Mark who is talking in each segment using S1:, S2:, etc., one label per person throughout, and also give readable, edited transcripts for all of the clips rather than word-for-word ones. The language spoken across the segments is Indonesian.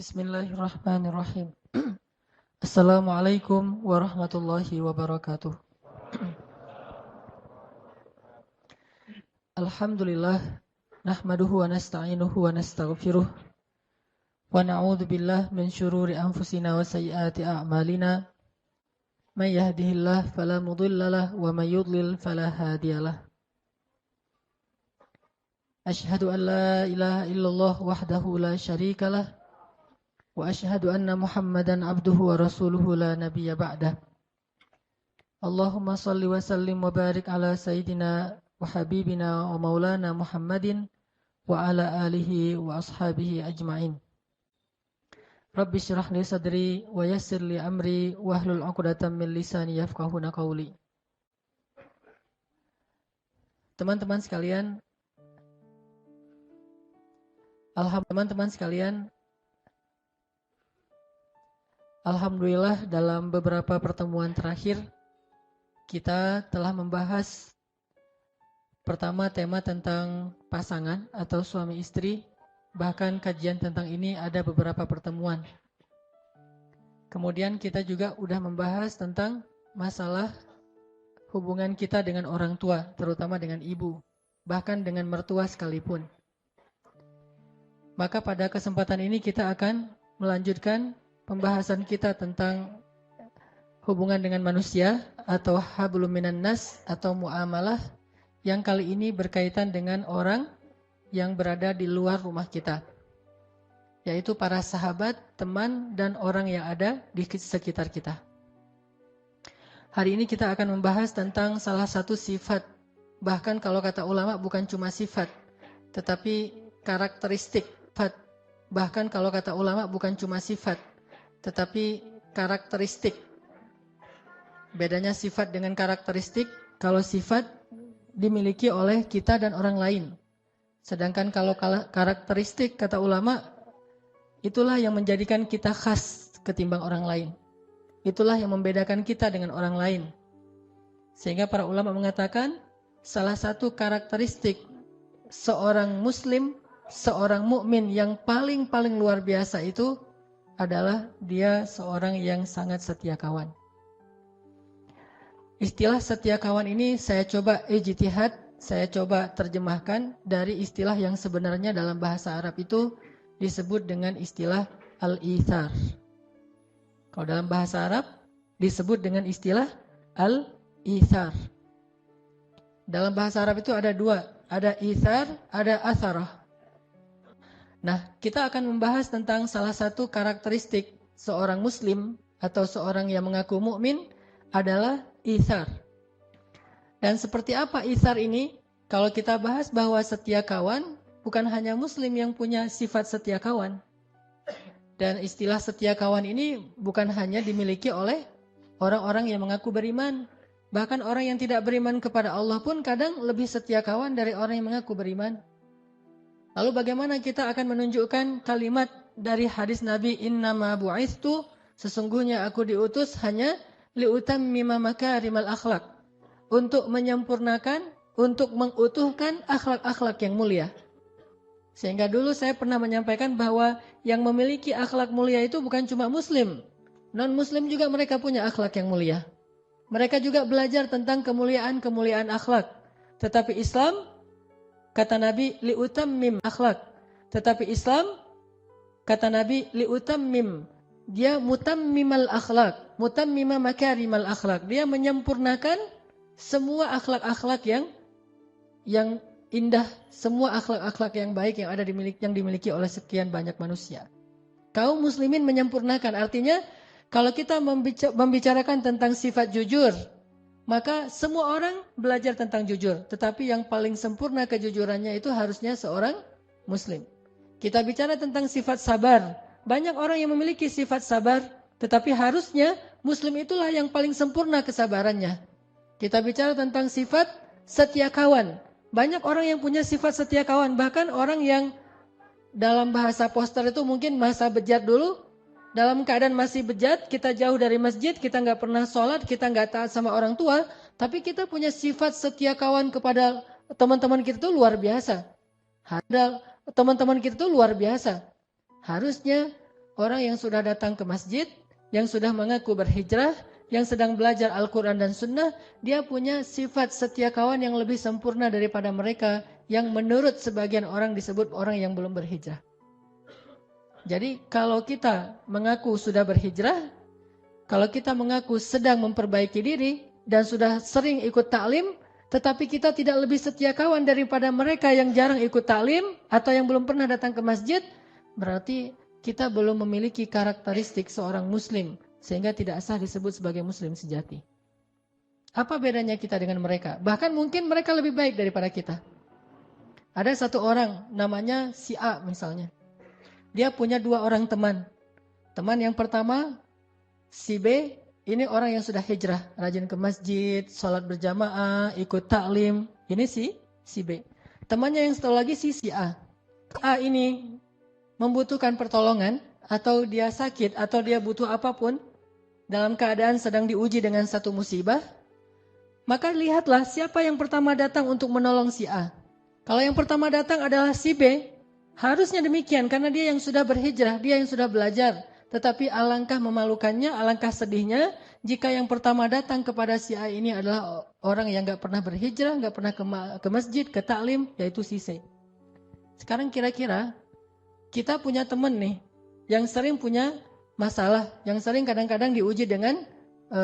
S1: Bismillahirrahmanirrahim. Assalamualaikum warahmatullahi wabarakatuh. Alhamdulillah, nahmaduhu wa nasta'inuhu wa nastaghfiruh wa na'udzu billahi min syururi anfusina wa sayyiati a'malina. May yahdihillahu fala mudhillalah wa may yudlil fala hadiyalah. Asyhadu an la ilaha illallah wahdahu la syarikalah wa asyhadu anna Muhammadan abduhu wa rasuluhu la nabiyya ba'dah. Allahumma salli wa sallim wa barik ala sayyidina wa habibina wa maulana Muhammadin wa ala alihi wa ashabihi ajma'in. Rabbi syrah li sadri wa yassir li amri wa hlul 'uqdatam min lisani yafqahuna qawli. Teman-teman sekalian, Alhamdulillah dalam beberapa pertemuan terakhir kita telah membahas pertama tema tentang pasangan atau suami istri, bahkan kajian tentang ini ada beberapa pertemuan. Kemudian kita juga sudah membahas tentang masalah hubungan kita dengan orang tua, terutama dengan ibu, bahkan dengan mertua sekalipun. Maka pada kesempatan ini kita akan melanjutkan pembahasan kita tentang hubungan dengan manusia atau hablum minan nas atau muamalah yang kali ini berkaitan dengan orang yang berada di luar rumah kita, yaitu para sahabat, teman, dan orang yang ada di sekitar kita. Hari ini kita akan membahas tentang salah satu sifat, bahkan kalau kata ulama bukan cuma sifat, tetapi karakteristik. Bahkan kalau kata ulama bukan cuma sifat, tetapi karakteristik. Bedanya sifat dengan karakteristik, kalau sifat dimiliki oleh kita dan orang lain. Sedangkan kalau karakteristik, kata ulama, itulah yang menjadikan kita khas ketimbang orang lain. Itulah yang membedakan kita dengan orang lain. Sehingga para ulama mengatakan, salah satu karakteristik seorang muslim, seorang mukmin yang paling luar biasa itu adalah dia seorang yang sangat setia kawan. Istilah setia kawan ini saya coba ijtihad, saya coba terjemahkan dari istilah yang sebenarnya dalam bahasa Arab itu disebut dengan istilah al-ithar. Kalau dalam bahasa Arab disebut dengan istilah al-ithar. Dalam bahasa Arab itu ada dua, ada ithar, ada atharah. Nah, kita akan membahas tentang salah satu karakteristik seorang muslim atau seorang yang mengaku mukmin adalah ithar. Dan seperti apa ithar ini? Kalau kita bahas bahwa setia kawan, bukan hanya muslim yang punya sifat setia kawan. Dan istilah setia kawan ini bukan hanya dimiliki oleh orang-orang yang mengaku beriman. Bahkan orang yang tidak beriman kepada Allah pun kadang lebih setia kawan dari orang yang mengaku beriman. Lalu bagaimana kita akan menunjukkan kalimat dari hadis Nabi, innama bu'ithtu, sesungguhnya aku diutus hanya liutammima makarimal akhlak, untuk menyempurnakan, untuk mengutuhkan akhlak-akhlak yang mulia. Sehingga dulu saya pernah menyampaikan bahwa yang memiliki akhlak mulia itu bukan cuma muslim, non-muslim juga mereka punya akhlak yang mulia. Mereka juga belajar tentang kemuliaan akhlak. Tetapi Islam, kata Nabi, liutammim akhlak. Tetapi Islam, kata Nabi, liutammim. Dia mutammimal akhlak, mutammima makarimal akhlak. Dia menyempurnakan semua akhlak-akhlak yang indah, semua akhlak-akhlak yang baik yang dimiliki oleh sekian banyak manusia. Kaum muslimin menyempurnakan, artinya kalau kita membicarakan tentang sifat jujur, maka semua orang belajar tentang jujur. Tetapi yang paling sempurna kejujurannya itu harusnya seorang muslim. Kita bicara tentang sifat sabar, Banyak orang yang memiliki sifat sabar, tetapi harusnya Muslim itulah yang paling sempurna kesabarannya. Kita bicara tentang sifat setia kawan. Banyak orang yang punya sifat setia kawan, bahkan orang yang dalam bahasa poster itu mungkin masa bejat dulu, dalam keadaan masih bejat, kita jauh dari masjid, kita nggak pernah sholat, kita nggak taat sama orang tua, tapi kita punya sifat setia kawan kepada teman-teman kita itu luar biasa. Teman-teman kita itu luar biasa. Harusnya orang yang sudah datang ke masjid, yang sudah mengaku berhijrah, yang sedang belajar Al-Quran dan Sunnah, dia punya sifat setia kawan yang lebih sempurna daripada mereka yang menurut sebagian orang disebut orang yang belum berhijrah. Jadi kalau kita mengaku sudah berhijrah, kalau kita mengaku sedang memperbaiki diri dan sudah sering ikut taklim, tetapi kita tidak lebih setia kawan daripada mereka yang jarang ikut taklim atau yang belum pernah datang ke masjid, berarti kita belum memiliki karakteristik seorang muslim sehingga tidak sah disebut sebagai muslim sejati. Apa bedanya kita dengan mereka? Bahkan mungkin mereka lebih baik daripada kita. Ada satu orang namanya si A misalnya. Dia punya 2 orang teman. Teman yang pertama, si B, ini orang yang sudah hijrah. Rajin ke masjid, sholat berjamaah, ikut taklim. Ini si B. Temannya yang satu lagi si A. A ini membutuhkan pertolongan, atau dia sakit, atau dia butuh apapun, dalam keadaan sedang diuji dengan satu musibah. Maka lihatlah siapa yang pertama datang untuk menolong si A. Kalau yang pertama datang adalah si B, harusnya demikian karena dia yang sudah berhijrah, dia yang sudah belajar. Tetapi alangkah memalukannya, alangkah sedihnya jika yang pertama datang kepada si A ini adalah orang yang gak pernah berhijrah, gak pernah ke masjid, ke taklim, yaitu si C. Sekarang kira-kira kita punya teman nih yang sering punya masalah, yang sering kadang-kadang diuji dengan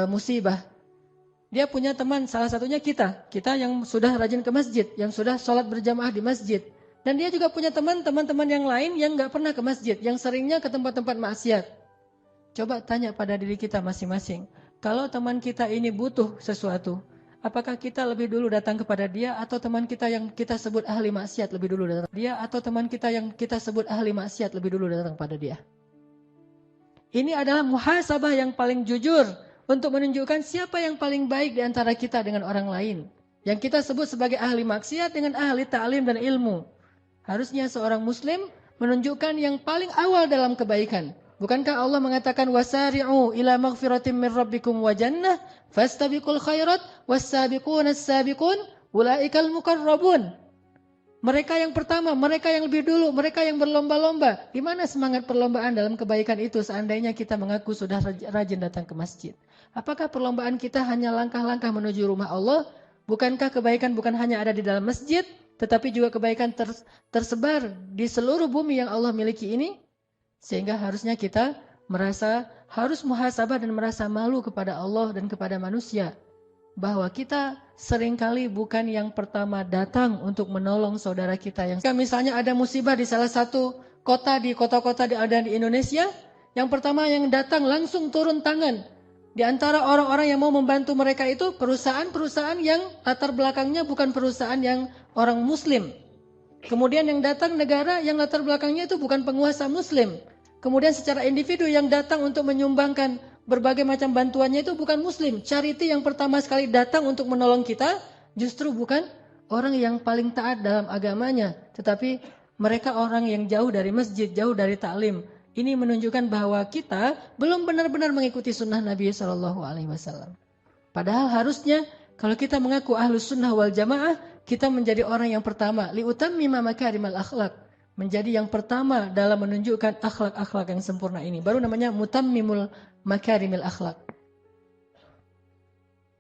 S1: musibah. Dia punya teman, salah satunya kita yang sudah rajin ke masjid, yang sudah sholat berjamaah di masjid. Dan dia juga punya teman-teman yang lain yang gak pernah ke masjid, yang seringnya ke tempat-tempat maksiat. Coba tanya pada diri kita masing-masing, kalau teman kita ini butuh sesuatu, apakah kita lebih dulu datang kepada dia atau teman kita yang kita sebut ahli maksiat lebih dulu datang dia, atau teman kita yang kita sebut ahli maksiat lebih dulu datang pada dia? Ini adalah muhasabah yang paling jujur untuk menunjukkan siapa yang paling baik di antara kita dengan orang lain. Yang kita sebut sebagai ahli maksiat dengan ahli ta'lim dan ilmu. Harusnya seorang muslim menunjukkan yang paling awal dalam kebaikan. Bukankah Allah mengatakan wasari'u ila maghfiratin min rabbikum wa jannah fastabiqul khairat was-sabiquna as-sabiqun ulaikal muqarrabun. Mereka yang pertama, mereka yang lebih dulu, mereka yang berlomba-lomba. Di mana semangat perlombaan dalam kebaikan itu seandainya kita mengaku sudah rajin datang ke masjid? Apakah perlombaan kita hanya langkah-langkah menuju rumah Allah? Bukankah kebaikan bukan hanya ada di dalam masjid, tetapi juga kebaikan tersebar di seluruh bumi yang Allah miliki ini? Sehingga harusnya kita merasa harus muhasabah dan merasa malu kepada Allah dan kepada manusia. Bahwa kita seringkali bukan yang pertama datang untuk menolong saudara kita. Yang misalnya ada musibah di salah satu kota, di kota-kota ada di Indonesia, yang pertama yang datang langsung turun tangan. Di antara orang-orang yang mau membantu mereka itu perusahaan-perusahaan yang latar belakangnya bukan perusahaan yang orang muslim. Kemudian yang datang negara yang latar belakangnya itu bukan penguasa muslim. Kemudian secara individu yang datang untuk menyumbangkan berbagai macam bantuannya itu bukan muslim. Charity yang pertama sekali datang untuk menolong kita justru bukan orang yang paling taat dalam agamanya, tetapi mereka orang yang jauh dari masjid, jauh dari taklim. Ini menunjukkan bahwa kita belum benar-benar mengikuti sunnah Nabi SAW. Padahal harusnya kalau kita mengaku ahlus sunnah wal jamaah, kita menjadi orang yang pertama liutammima makarimal akhlak, menjadi yang pertama dalam menunjukkan akhlak-akhlak yang sempurna ini. Baru namanya mutammimul makarimil akhlak.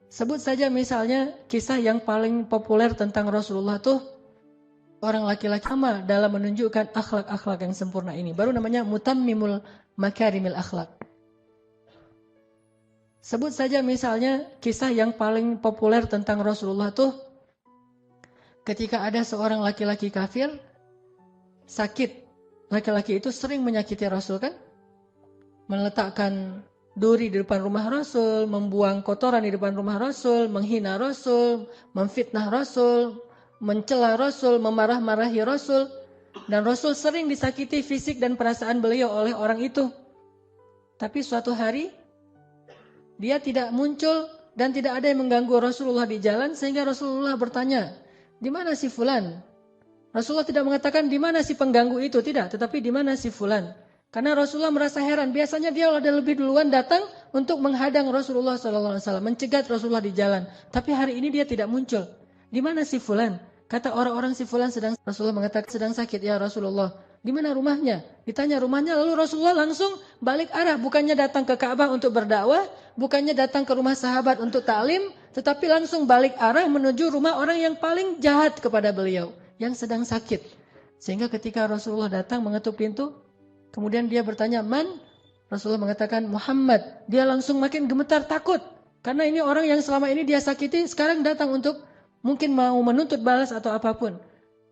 S1: Sebut saja misalnya kisah yang paling populer tentang Rasulullah tuh orang laki-laki sama dalam menunjukkan akhlak-akhlak yang sempurna ini. Baru namanya mutammimul makarimil akhlak. Sebut saja misalnya kisah yang paling populer tentang Rasulullah tuh ketika ada seorang laki-laki kafir sakit. Laki-laki itu sering menyakiti Rasul kan? Meletakkan duri di depan rumah Rasul, membuang kotoran di depan rumah Rasul, menghina Rasul, memfitnah Rasul, mencela Rasul, memarah-marahi Rasul. Dan Rasul sering disakiti fisik dan perasaan beliau oleh orang itu. Tapi suatu hari, dia tidak muncul dan tidak ada yang mengganggu Rasulullah di jalan, sehingga Rasulullah bertanya, di mana si Fulan? Rasulullah tidak mengatakan di mana si pengganggu itu, tidak, tetapi di mana si Fulan. Karena Rasulullah merasa heran, biasanya dia ada lebih duluan datang untuk menghadang Rasulullah SAW, mencegat Rasulullah di jalan. Tapi hari ini dia tidak muncul. Di mana si Fulan? Kata orang-orang si Fulan Rasulullah mengatakan sedang sakit ya Rasulullah. Di mana rumahnya? Ditanya rumahnya, lalu Rasulullah langsung balik arah. Bukannya datang ke Ka'bah untuk berdakwah, bukannya datang ke rumah sahabat untuk ta'lim, tetapi langsung balik arah menuju rumah orang yang paling jahat kepada beliau, yang sedang sakit. Sehingga ketika Rasulullah datang mengetuk pintu, kemudian dia bertanya, "Man?" Rasulullah mengatakan, "Muhammad." Dia langsung makin gemetar takut. Karena ini orang yang selama ini dia sakiti, sekarang datang untuk mungkin mau menuntut balas atau apapun.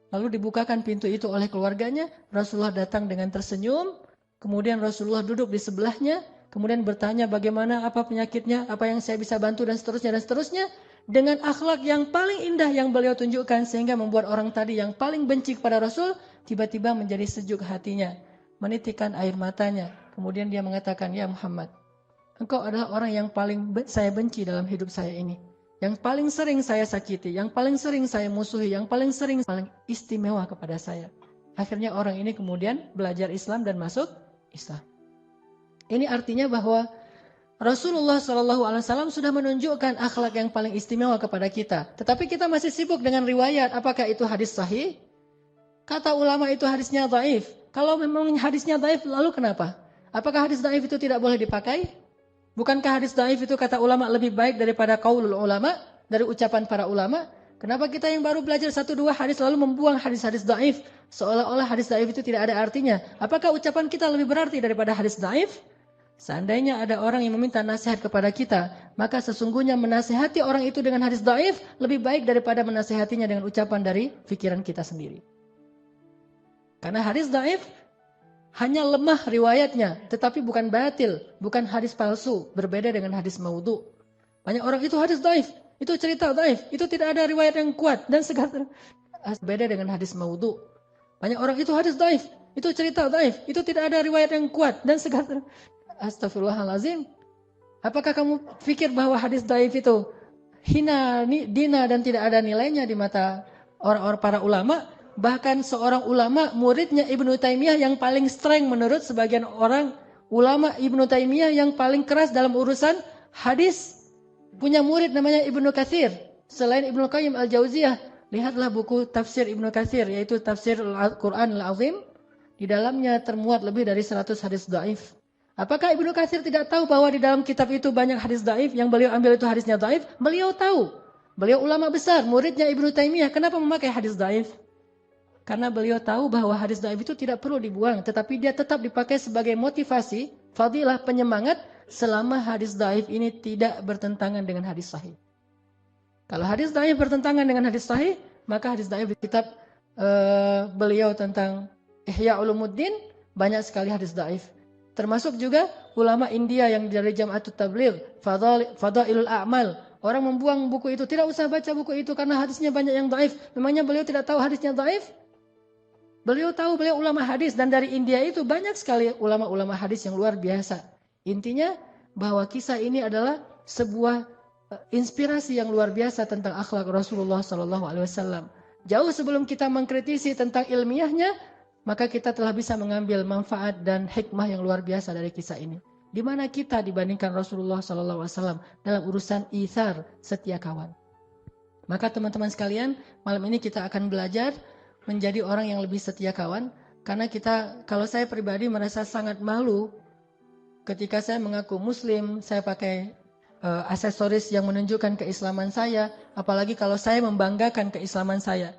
S1: Lalu dibukakan pintu itu oleh keluarganya. Rasulullah datang dengan tersenyum. Kemudian Rasulullah duduk di sebelahnya. Kemudian bertanya bagaimana, apa penyakitnya, apa yang saya bisa bantu dan seterusnya dan seterusnya. Dengan akhlak yang paling indah yang beliau tunjukkan. Sehingga membuat orang tadi yang paling benci kepada Rasul tiba-tiba menjadi sejuk hatinya. Menitikan air matanya. Kemudian dia mengatakan, "Ya Muhammad, engkau adalah orang yang paling saya benci dalam hidup saya ini. Yang paling sering saya sakiti, yang paling sering saya musuhi, yang paling istimewa kepada saya." Akhirnya orang ini kemudian belajar Islam dan masuk Islam. Ini artinya bahwa Rasulullah SAW sudah menunjukkan akhlak yang paling istimewa kepada kita. Tetapi kita masih sibuk dengan riwayat, apakah itu hadis sahih? Kata ulama itu hadisnya dhaif. Kalau memang hadisnya dhaif, lalu kenapa? Apakah hadis dhaif itu tidak boleh dipakai? Bukankah hadis dhaif itu kata ulama lebih baik daripada qaulul ulama, dari ucapan para ulama? Kenapa kita yang baru belajar 1-2 hadis lalu membuang hadis-hadis dhaif? Seolah-olah hadis dhaif itu tidak ada artinya. Apakah ucapan kita lebih berarti daripada hadis dhaif? Seandainya ada orang yang meminta nasihat kepada kita, maka sesungguhnya menasihati orang itu dengan hadis dhaif lebih baik daripada menasihatinya dengan ucapan dari pikiran kita sendiri. Karena hadis dhaif hanya lemah riwayatnya, tetapi bukan batil, bukan hadis palsu, berbeda dengan hadis maudhu. Banyak orang itu hadis dhaif, itu cerita dhaif, itu tidak ada riwayat yang kuat dan segala berbeda dengan hadis maudhu. Banyak orang itu hadis dhaif, itu cerita dhaif, itu tidak ada riwayat yang kuat dan segala. Astagfirullahalazim. Apakah kamu pikir bahwa hadis dhaif itu hina, dina dan tidak ada nilainya di mata orang-orang para ulama? Bahkan seorang ulama, muridnya Ibnu Taimiyah yang paling streng menurut sebagian orang, ulama Ibnu Taimiyah yang paling keras dalam urusan hadis, punya murid namanya Ibnu Katsir. Selain Ibnu Qayyim Al-Jauziyah, lihatlah buku tafsir Ibnu Katsir, yaitu tafsir Al-Quran Al-Azim. Di dalamnya termuat lebih dari 100 hadis dhaif. Apakah Ibnu Katsir tidak tahu bahwa di dalam kitab itu banyak hadis dhaif, yang beliau ambil itu hadisnya dhaif? Beliau tahu. Beliau ulama besar, muridnya Ibnu Taimiyah. Kenapa memakai hadis dhaif? Karena beliau tahu bahwa hadis dhaif itu tidak perlu dibuang, tetapi dia tetap dipakai sebagai motivasi, fadilah, penyemangat, selama hadis dhaif ini tidak bertentangan dengan hadis sahih. Kalau hadis dhaif bertentangan dengan hadis sahih, maka hadis dhaif di kitab beliau tentang Ihya Ulumuddin, banyak sekali hadis dhaif. Termasuk juga ulama India yang dari Jam'atut Tabligh, Fadailul A'mal. Orang membuang buku itu, tidak usah baca buku itu karena hadisnya banyak yang dhaif. Memangnya beliau tidak tahu hadisnya dhaif? Beliau tahu, beliau ulama hadis, dan dari India itu banyak sekali ulama-ulama hadis yang luar biasa. Intinya bahwa kisah ini adalah sebuah inspirasi yang luar biasa tentang akhlak Rasulullah SAW. Jauh sebelum kita mengkritisi tentang ilmiahnya, maka kita telah bisa mengambil manfaat dan hikmah yang luar biasa dari kisah ini. Di mana kita dibandingkan Rasulullah SAW dalam urusan itsar, setia kawan. Maka teman-teman sekalian, malam ini kita akan belajar menjadi orang yang lebih setia kawan. Karena kalau saya pribadi merasa sangat malu ketika saya mengaku muslim, saya pakai aksesoris yang menunjukkan keislaman saya, apalagi kalau saya membanggakan keislaman saya.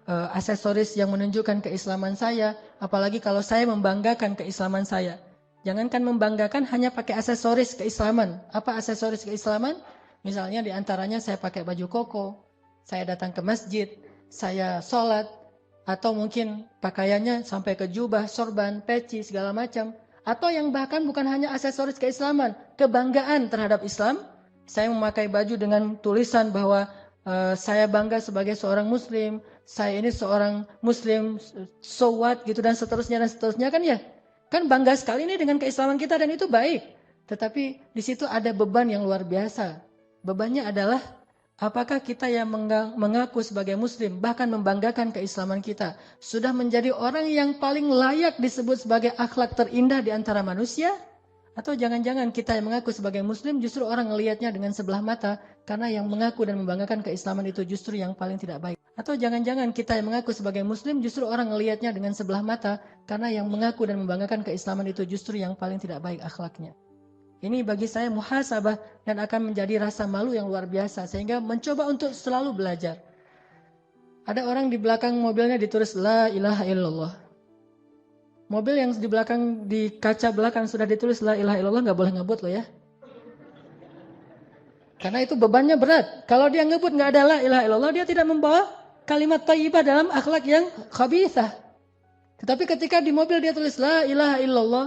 S1: Aksesoris yang menunjukkan keislaman saya, apalagi kalau saya membanggakan keislaman saya. Jangankan membanggakan, hanya pakai aksesoris keislaman. Apa aksesoris keislaman? Misalnya diantaranya saya pakai baju koko, saya datang ke masjid, saya sholat, atau mungkin pakaiannya sampai ke jubah, sorban, peci, segala macam. Atau yang bahkan bukan hanya aksesoris keislaman, kebanggaan terhadap Islam. Saya memakai baju dengan tulisan bahwa saya bangga sebagai seorang muslim, saya ini seorang muslim, so what gitu dan seterusnya kan ya. Kan bangga sekali nih dengan keislaman kita dan itu baik. Tetapi di situ ada beban yang luar biasa. Bebannya adalah apakah kita yang mengaku sebagai muslim bahkan membanggakan keislaman kita sudah menjadi orang yang paling layak disebut sebagai akhlak terindah di antara manusia? Atau jangan-jangan kita yang mengaku sebagai muslim justru orang ngelihatnya dengan sebelah mata karena yang mengaku dan membanggakan keislaman itu justru yang paling tidak baik. Atau jangan-jangan kita yang mengaku sebagai muslim justru orang ngelihatnya dengan sebelah mata karena yang mengaku dan membanggakan keislaman itu justru yang paling tidak baik akhlaknya. Ini bagi saya muhasabah dan akan menjadi rasa malu yang luar biasa sehingga mencoba untuk selalu belajar. Ada orang di belakang mobilnya ditulis La ilaha illallah. Mobil yang di belakang, di kaca belakang sudah ditulis La ilaha illallah, nggak boleh ngebut loh ya. Karena itu bebannya berat. Kalau dia ngebut nggak ada La ilaha illallah, dia tidak membawa kalimat thayyibah dalam akhlak yang khabithah. Tetapi ketika di mobil dia tulis La ilaha illallah,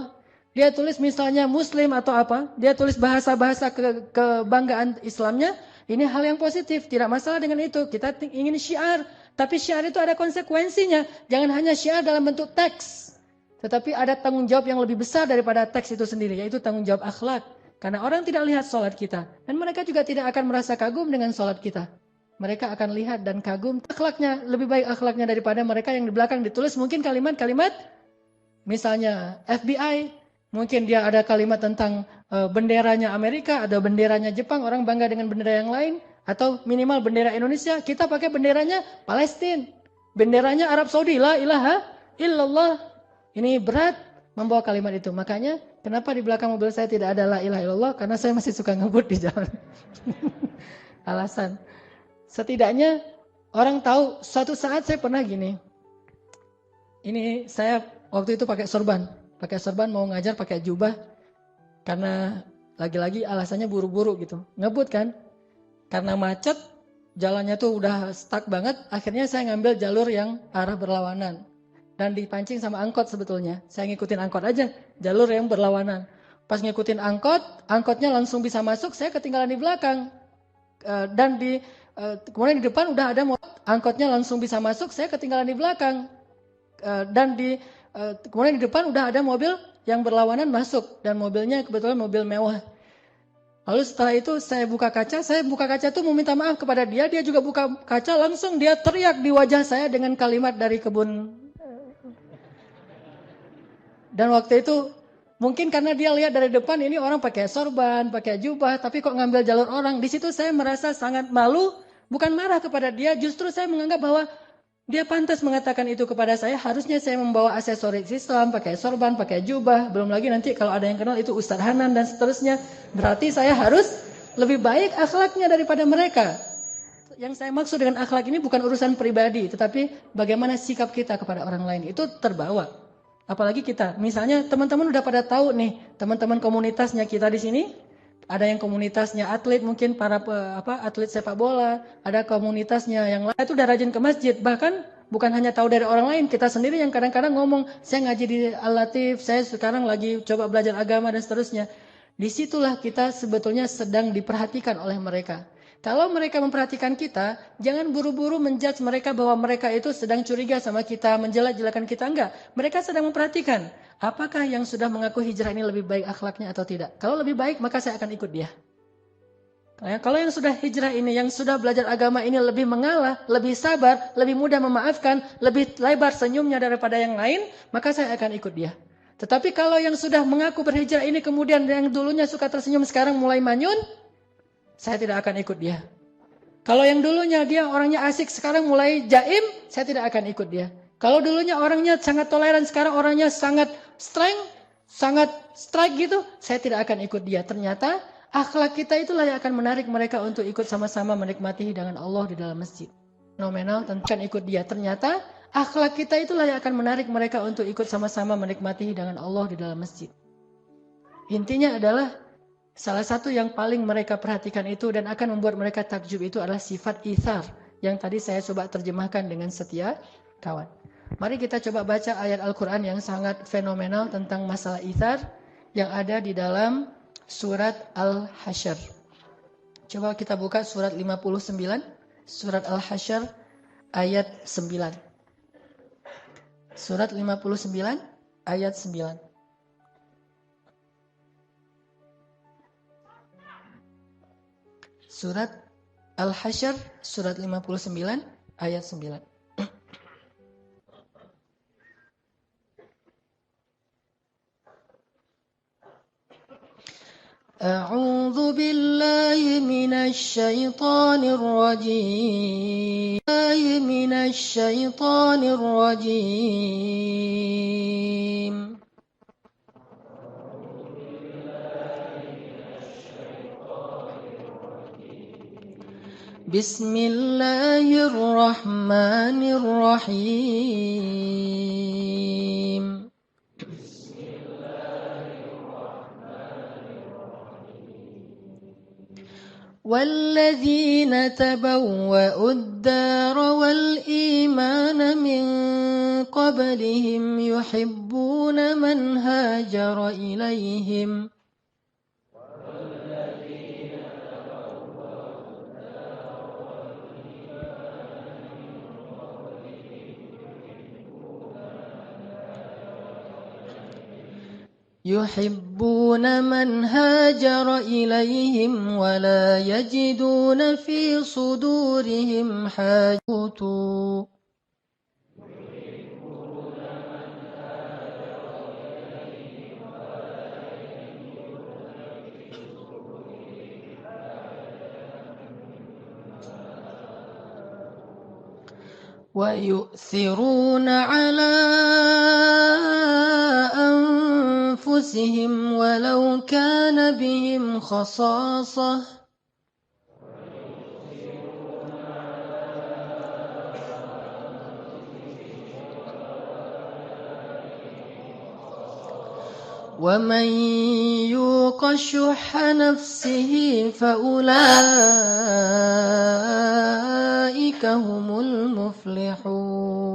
S1: dia tulis misalnya muslim atau apa, dia tulis bahasa-bahasa kebanggaan Islamnya, ini hal yang positif, tidak masalah dengan itu. Kita ingin syiar, tapi syiar itu ada konsekuensinya. Jangan hanya syiar dalam bentuk teks. Tetapi ada tanggung jawab yang lebih besar daripada teks itu sendiri, yaitu tanggung jawab akhlak. Karena orang tidak lihat sholat kita. Dan mereka juga tidak akan merasa kagum dengan sholat kita. Mereka akan lihat dan kagum akhlaknya, lebih baik akhlaknya daripada mereka yang di belakang ditulis mungkin kalimat-kalimat, misalnya FBI, mungkin dia ada kalimat tentang benderanya Amerika, ada benderanya Jepang, orang bangga dengan bendera yang lain. Atau minimal bendera Indonesia, kita pakai benderanya Palestina. Benderanya Arab Saudi, La ilaha illallah. Ini berat membawa kalimat itu. Makanya kenapa di belakang mobil saya tidak ada La ilaha illallah? Karena saya masih suka ngebut di jalan. Alasan. Setidaknya orang tahu suatu saat saya pernah gini. Ini saya waktu itu pakai sorban. Pakai sorban mau ngajar pakai jubah. Karena lagi-lagi alasannya buru-buru gitu. Ngebut kan. Karena macet, jalannya tuh udah stuck banget. Akhirnya saya ngambil jalur yang arah berlawanan. Dan dipancing sama angkot sebetulnya. Saya ngikutin angkot aja, jalur yang berlawanan. Pas ngikutin angkot, angkotnya langsung bisa masuk, saya ketinggalan di belakang. Kemudian di depan udah ada motor, angkotnya langsung bisa masuk, saya ketinggalan di belakang. Kemudian di depan udah ada mobil yang berlawanan masuk. Dan mobilnya kebetulan mobil mewah. Lalu setelah itu saya buka kaca tuh mau minta maaf kepada dia juga buka kaca, langsung dia teriak di wajah saya dengan kalimat dari kebun. Dan waktu itu mungkin karena dia lihat dari depan ini orang pakai sorban, pakai jubah, tapi kok ngambil jalur orang. Di situ saya merasa sangat malu, bukan marah kepada dia, justru saya menganggap bahwa dia pantas mengatakan itu kepada saya. Harusnya saya membawa aksesoris Islam, pakai sorban, pakai jubah. Belum lagi nanti kalau ada yang kenal itu Ustadz Hanan dan seterusnya. Berarti saya harus lebih baik akhlaknya daripada mereka. Yang saya maksud dengan akhlak ini bukan urusan pribadi, tetapi bagaimana sikap kita kepada orang lain. Itu terbawa. Apalagi kita, misalnya teman-teman udah pada tahu nih, teman-teman komunitasnya kita di sini, ada yang komunitasnya atlet mungkin para atlet sepak bola, ada komunitasnya yang lain itu udah rajin ke masjid, bahkan bukan hanya tahu dari orang lain, kita sendiri yang kadang-kadang ngomong, saya ngaji di Al-Latif, saya sekarang lagi coba belajar agama dan seterusnya. Disitulah kita sebetulnya sedang diperhatikan oleh mereka. Kalau mereka memperhatikan kita, jangan buru-buru menjudge mereka bahwa mereka itu sedang curiga sama kita, menjelek-jelekan kita, enggak. Mereka sedang memperhatikan, apakah yang sudah mengaku hijrah ini lebih baik akhlaknya atau tidak. Kalau lebih baik, maka saya akan ikut dia. Kalau yang sudah hijrah ini, yang sudah belajar agama ini lebih mengalah, lebih sabar, lebih mudah memaafkan, lebih lebar senyumnya daripada yang lain, maka saya akan ikut dia. Tetapi kalau yang sudah mengaku berhijrah ini kemudian yang dulunya suka tersenyum sekarang mulai manyun, saya tidak akan ikut dia. Kalau yang dulunya dia orangnya asik sekarang mulai jaim, saya tidak akan ikut dia. Kalau dulunya orangnya sangat toleran sekarang orangnya sangat strike gitu, saya tidak akan ikut dia. Ternyata akhlak kita itulah yang akan menarik mereka untuk ikut sama-sama menikmati hidangan Allah di dalam masjid. Fenomenal, tentu akan ikut dia. Ternyata akhlak kita itulah yang akan menarik mereka untuk ikut sama-sama menikmati hidangan Allah di dalam masjid. Intinya adalah salah satu yang paling mereka perhatikan itu dan akan membuat mereka takjub itu adalah sifat ithar yang tadi saya coba terjemahkan dengan setia kawan. Mari kita coba baca ayat Al-Quran yang sangat fenomenal tentang masalah ithar yang ada di dalam surat Al-Hasyr. Coba kita buka surat 59, surat Al-Hasyr ayat 9. Surat 59 ayat 9. Surat Al-Hasyr surat 59 ayat 9. أعوذ بالله من الشيطان الرجيم بسم الله الرحمن الرحيم والذين تبوأوا الدار والإيمان من قبلهم يحبون من هاجر إليهم ولا يجدون في صدورهم حاجة ويؤثرون على أنفسهم ولو كان بهم خصاصة ومن يوق شح نفسه فأولئك هم المفلحون.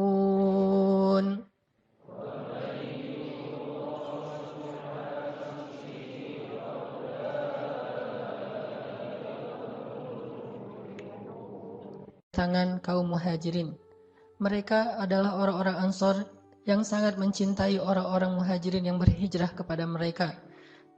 S1: Tangan kaum muhajirin. Mereka adalah orang-orang Ansor yang sangat mencintai orang-orang muhajirin yang berhijrah kepada mereka.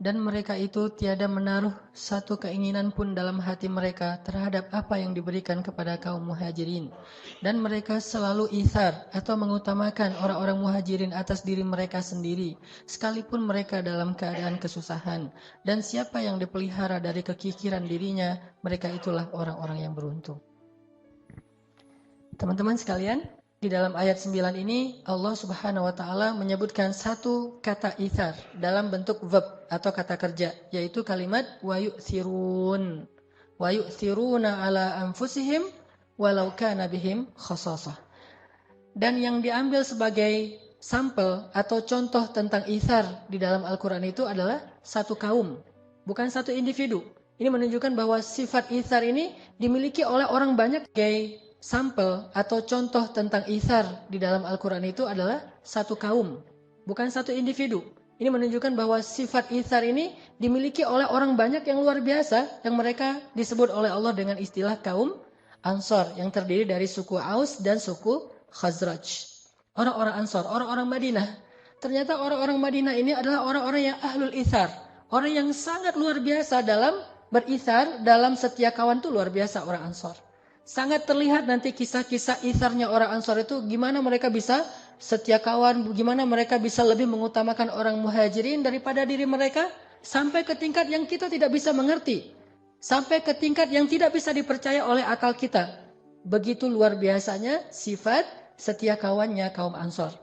S1: Dan mereka itu tiada menaruh satu keinginan pun dalam hati mereka terhadap apa yang diberikan kepada kaum muhajirin. Dan mereka selalu ithar atau mengutamakan orang-orang muhajirin atas diri mereka sendiri, sekalipun mereka dalam keadaan kesusahan. Dan siapa yang dipelihara dari kekikiran dirinya, mereka itulah orang-orang yang beruntung. Teman-teman sekalian, di dalam ayat 9 ini Allah Subhanahu wa taala menyebutkan satu kata ithar dalam bentuk verb atau kata kerja, yaitu kalimat wa yu'thiruna ala anfusihim walau kana bihim khasasah. Dan yang diambil sebagai sampel atau contoh tentang ithar di dalam Al-Qur'an itu adalah satu kaum, bukan satu individu. Ini menunjukkan bahwa sifat ithar ini dimiliki oleh orang banyak. Sebagai sampel atau contoh tentang ithar di dalam Al-Quran itu adalah satu kaum, bukan satu individu. Ini menunjukkan bahwa sifat ithar ini dimiliki oleh orang banyak yang luar biasa, yang mereka disebut oleh Allah dengan istilah kaum Ansor, yang terdiri dari suku Aus dan suku Khazraj. Orang-orang Ansor, orang-orang Madinah. Ternyata orang-orang Madinah ini adalah orang-orang yang ahlul ithar, orang yang sangat luar biasa dalam berithar, dalam setia kawan itu luar biasa orang Ansor. Sangat terlihat nanti kisah-kisah itharnya orang Ansor itu, gimana mereka bisa setia kawan, gimana mereka bisa lebih mengutamakan orang muhajirin daripada diri mereka, sampai ke tingkat yang kita tidak bisa mengerti, sampai ke tingkat yang tidak bisa dipercaya oleh akal kita. Begitu luar biasanya sifat setia kawannya kaum Ansor.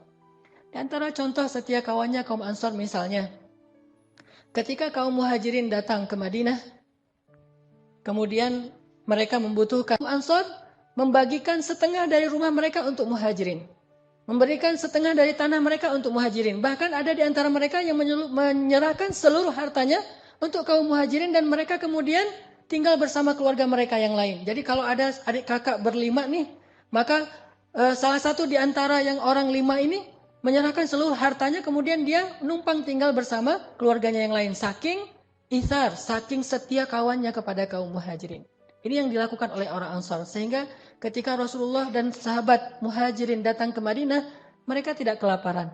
S1: Di antara contoh setia kawannya kaum Ansor misalnya, ketika kaum muhajirin datang ke Madinah, kemudian mereka membutuhkan, Ansor membagikan setengah dari rumah mereka untuk muhajirin, memberikan setengah dari tanah mereka untuk muhajirin. Bahkan ada di antara mereka yang menyerahkan seluruh hartanya untuk kaum muhajirin, dan mereka kemudian tinggal bersama keluarga mereka yang lain. Jadi kalau ada adik kakak berlima nih, maka salah satu di antara yang orang 5 ini menyerahkan seluruh hartanya, kemudian dia numpang tinggal bersama keluarganya yang lain. Saking ithar, saking setia kawannya kepada kaum muhajirin. Ini yang dilakukan oleh orang Ansar, sehingga Ketika Rasulullah dan sahabat muhajirin datang ke Madinah, mereka tidak kelaparan.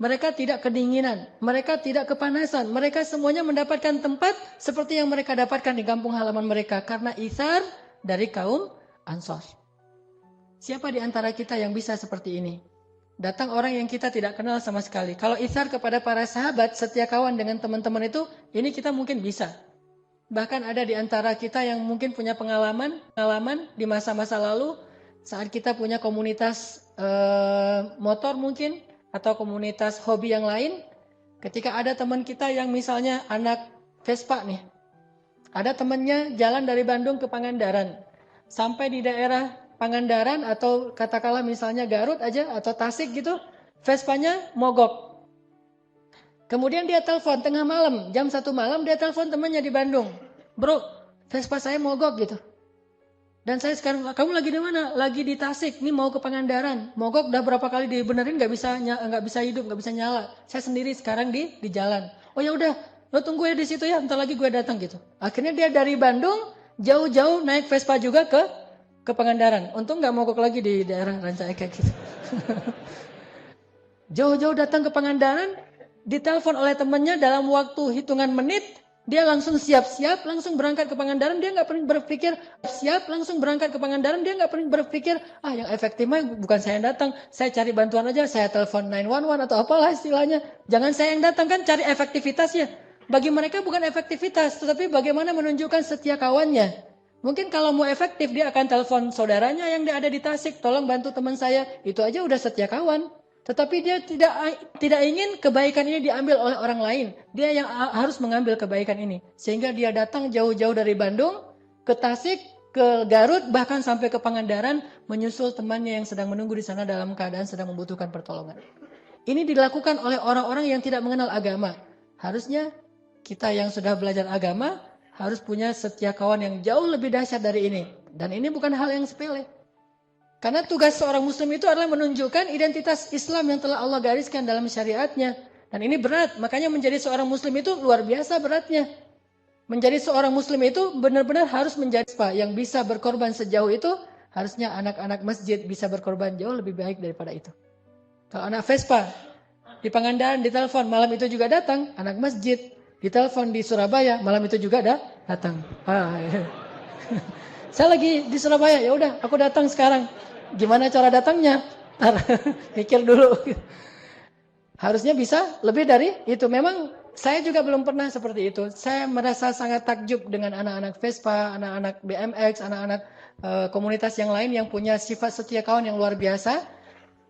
S1: Mereka tidak kedinginan, mereka tidak kepanasan. Mereka semuanya mendapatkan tempat seperti yang mereka dapatkan di kampung halaman mereka. Karena itsar dari kaum Ansor. Siapa di antara kita yang bisa seperti ini? Datang orang yang kita tidak kenal sama sekali. Kalau itsar kepada para sahabat, setia kawan dengan teman-teman itu, ini kita mungkin bisa. Bahkan ada di antara kita yang mungkin punya pengalaman di masa-masa lalu, saat kita punya komunitas motor mungkin, atau komunitas hobi yang lain, ketika ada teman kita yang misalnya anak Vespa nih, ada temannya jalan dari Bandung ke Pangandaran, sampai di daerah Pangandaran atau katakanlah misalnya Garut aja atau Tasik gitu, Vespanya mogok. Kemudian dia telepon tengah malam, jam 1 malam dia telepon temannya di Bandung, bro, Vespa saya mogok gitu. Dan saya sekarang, kamu lagi di mana? Lagi di Tasik, nih mau ke Pangandaran. Mogok udah berapa kali dibenerin nggak bisa hidup, nggak bisa nyala. Saya sendiri sekarang di jalan. Oh ya udah, lo tunggu ya di situ ya, entar lagi gue datang gitu. Akhirnya dia dari Bandung jauh-jauh naik Vespa juga ke Pangandaran. Untung nggak mogok lagi di daerah Ranca Ekek gitu. Jauh-jauh datang ke Pangandaran, ditelepon oleh temannya dalam waktu hitungan menit. Dia langsung siap-siap, langsung berangkat ke Pangandaran. Dia nggak pernah berpikir yang efektif mah bukan saya yang datang. Saya cari bantuan aja, saya telepon 911 atau apalah istilahnya. Jangan saya yang datang, kan cari efektivitasnya. Bagi mereka bukan efektivitas, tetapi bagaimana menunjukkan setia kawannya. Mungkin kalau mau efektif, dia akan telepon saudaranya yang ada di Tasik, tolong bantu teman saya. Itu aja udah setia kawan. Tetapi dia tidak ingin kebaikan ini diambil oleh orang lain. Dia yang harus mengambil kebaikan ini. Sehingga dia datang jauh-jauh dari Bandung ke Tasik, ke Garut, bahkan sampai ke Pangandaran, menyusul temannya yang sedang menunggu di sana dalam keadaan sedang membutuhkan pertolongan. Ini dilakukan oleh orang-orang yang tidak mengenal agama. Harusnya kita yang sudah belajar agama harus punya setia kawan yang jauh lebih dahsyat dari ini. Dan ini bukan hal yang sepele. Karena tugas seorang muslim itu adalah menunjukkan identitas Islam yang telah Allah gariskan dalam syariatnya. Dan ini berat, makanya menjadi seorang muslim itu luar biasa beratnya. Menjadi seorang muslim itu benar-benar harus menjadi yang bisa berkorban sejauh itu. Harusnya anak-anak masjid bisa berkorban jauh lebih baik daripada itu. Kalau anak Vespa di Pangandaran ditelepon, malam itu juga datang. Anak masjid ditelepon di Surabaya, malam itu juga datang. Saya lagi di Surabaya, ya udah aku datang sekarang. Gimana cara datangnya? Mikir dulu. Harusnya bisa lebih dari itu. Memang saya juga belum pernah seperti itu. Saya merasa sangat takjub dengan anak-anak Vespa, anak-anak BMX, anak-anak komunitas yang lain yang punya sifat setia kawan yang luar biasa.